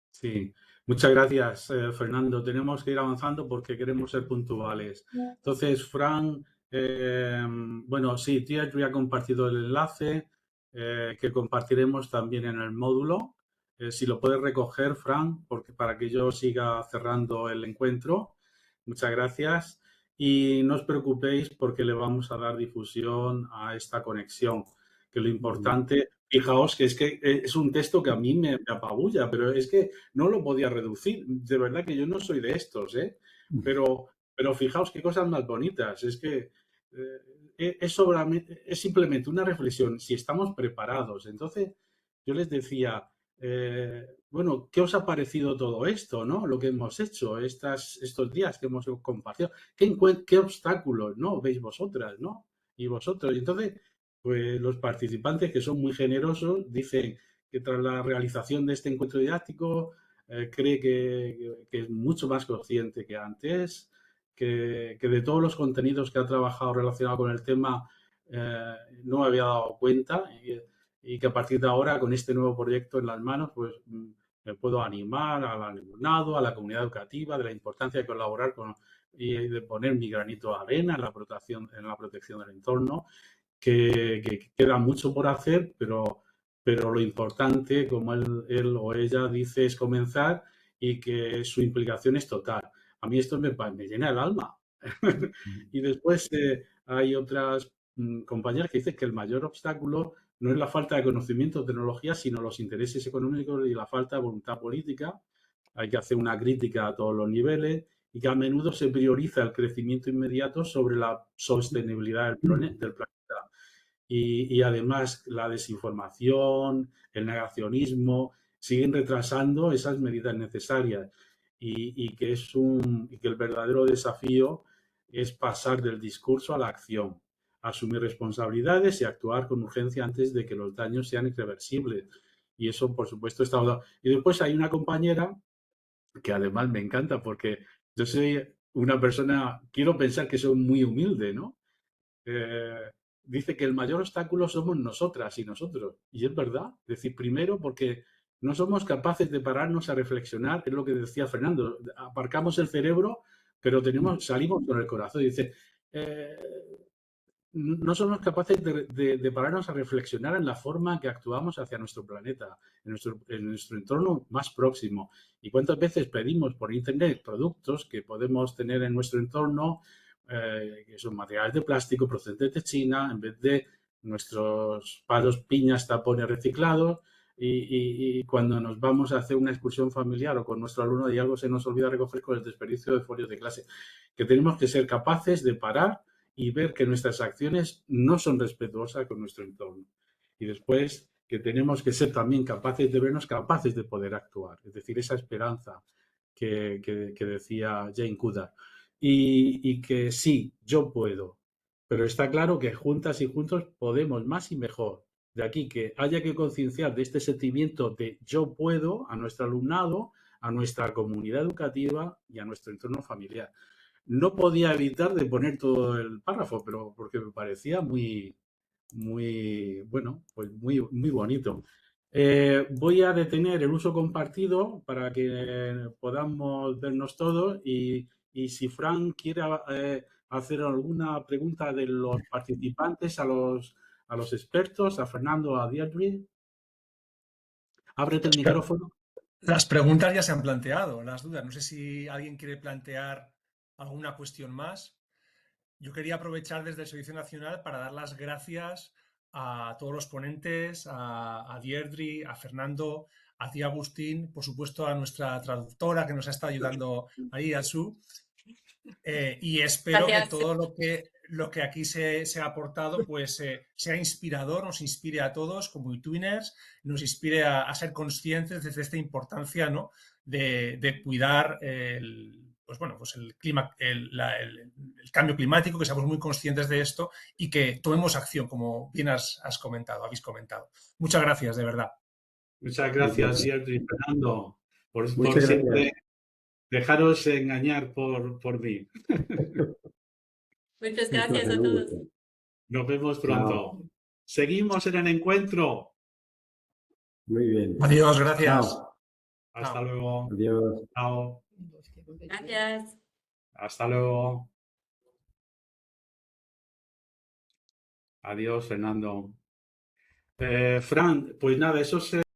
Sí, muchas gracias, Fernando. Tenemos que ir avanzando porque queremos ser puntuales. Entonces, Fran, bueno, sí, Deirdre ha compartido el enlace que compartiremos también en el módulo. Si lo puedes recoger, Fran, para que yo siga cerrando el encuentro. Muchas gracias. Y no os preocupéis porque le vamos a dar difusión a esta conexión, que lo importante... Fijaos que es un texto que a mí me apabulla, pero es que no lo podía reducir. De verdad que yo no soy de estos, ¿eh? Pero fijaos qué cosas más bonitas. Es que es simplemente una reflexión, si estamos preparados. Entonces, yo les decía, bueno, ¿qué os ha parecido todo esto, no? Lo que hemos hecho estos días que hemos compartido. ¿Qué obstáculos, no? Veis vosotras, ¿no? Y vosotros. Y entonces... pues los participantes, que son muy generosos, dicen que tras la realización de este encuentro didáctico cree que es mucho más consciente que antes, que de todos los contenidos que ha trabajado relacionados con el tema no me había dado cuenta y que a partir de ahora, con este nuevo proyecto en las manos, pues me puedo animar al alumnado, a la comunidad educativa, de la importancia de colaborar y de poner mi granito de arena en la protección del entorno. Que queda mucho por hacer, pero pero lo importante, como él o ella dice, es comenzar y que su implicación es total. A mí esto me llena el alma. Y después hay otras compañeras que dicen que el mayor obstáculo no es la falta de conocimiento o tecnología, sino los intereses económicos y la falta de voluntad política. Hay que hacer una crítica a todos los niveles y que a menudo se prioriza el crecimiento inmediato sobre la sostenibilidad del planeta. Y además la desinformación, el negacionismo, siguen retrasando esas medidas necesarias y que el verdadero desafío es pasar del discurso a la acción, asumir responsabilidades y actuar con urgencia antes de que los daños sean irreversibles. Y eso, por supuesto, está... Y después hay una compañera que además me encanta porque yo soy una persona, quiero pensar que soy muy humilde, ¿no? Eh, dice que el mayor obstáculo somos nosotras y nosotros. Y es verdad. Es decir, primero porque no somos capaces de pararnos a reflexionar, es lo que decía Fernando, aparcamos el cerebro, pero salimos con el corazón. Dice, no somos capaces de pararnos a reflexionar en la forma que actuamos hacia nuestro planeta, en nuestro entorno más próximo. Y cuántas veces pedimos por Internet productos que podemos tener en nuestro entorno, que son materiales de plástico procedentes de China, en vez de nuestros palos, piñas, tapones reciclados. Y cuando nos vamos a hacer una excursión familiar o con nuestro alumno y algo se nos olvida recoger con el desperdicio de folios de clase, que tenemos que ser capaces de parar y ver que nuestras acciones no son respetuosas con nuestro entorno. Y después que tenemos que ser también capaces de vernos capaces de poder actuar, es decir, esa esperanza que decía Jane Goodall. Y que sí, yo puedo, pero está claro que juntas y juntos podemos más y mejor. De aquí que haya que concienciar de este sentimiento de yo puedo a nuestro alumnado, a nuestra comunidad educativa y a nuestro entorno familiar. No podía evitar de poner todo el párrafo, pero porque me parecía bueno, pues muy bonito. Voy a detener el uso compartido para que podamos vernos todos y si Fran quiere hacer alguna pregunta de los participantes a los expertos, a Fernando, a Deirdre, ábrete el micrófono. Las preguntas ya se han planteado, las dudas. No sé si alguien quiere plantear alguna cuestión más. Yo quería aprovechar desde el Servicio Nacional para dar las gracias a todos los ponentes, a Deirdre, a Fernando, a ti Agustín, por supuesto a nuestra traductora que nos ha estado ayudando ahí, a Su. Y espero Gracias. que todo lo que aquí se ha aportado pues sea inspirador, nos inspire a todos como iTwiners, nos inspire a ser conscientes de esta importancia, ¿no? de cuidar pues bueno, pues el clima, el cambio climático, que seamos muy conscientes de esto y que tomemos acción, como bien habéis comentado. Muchas gracias, de verdad. Muchas gracias, Deirdre y Fernando, por Muchas siempre gracias. dejaros engañar por mí. Muchas gracias a todos. Nos vemos pronto. Chao. Seguimos en el encuentro. Muy bien. Adiós, gracias. Chao. Hasta luego. Adiós. Chao. Gracias. Hasta luego. Adiós, Fernando. Fran, pues nada, eso se...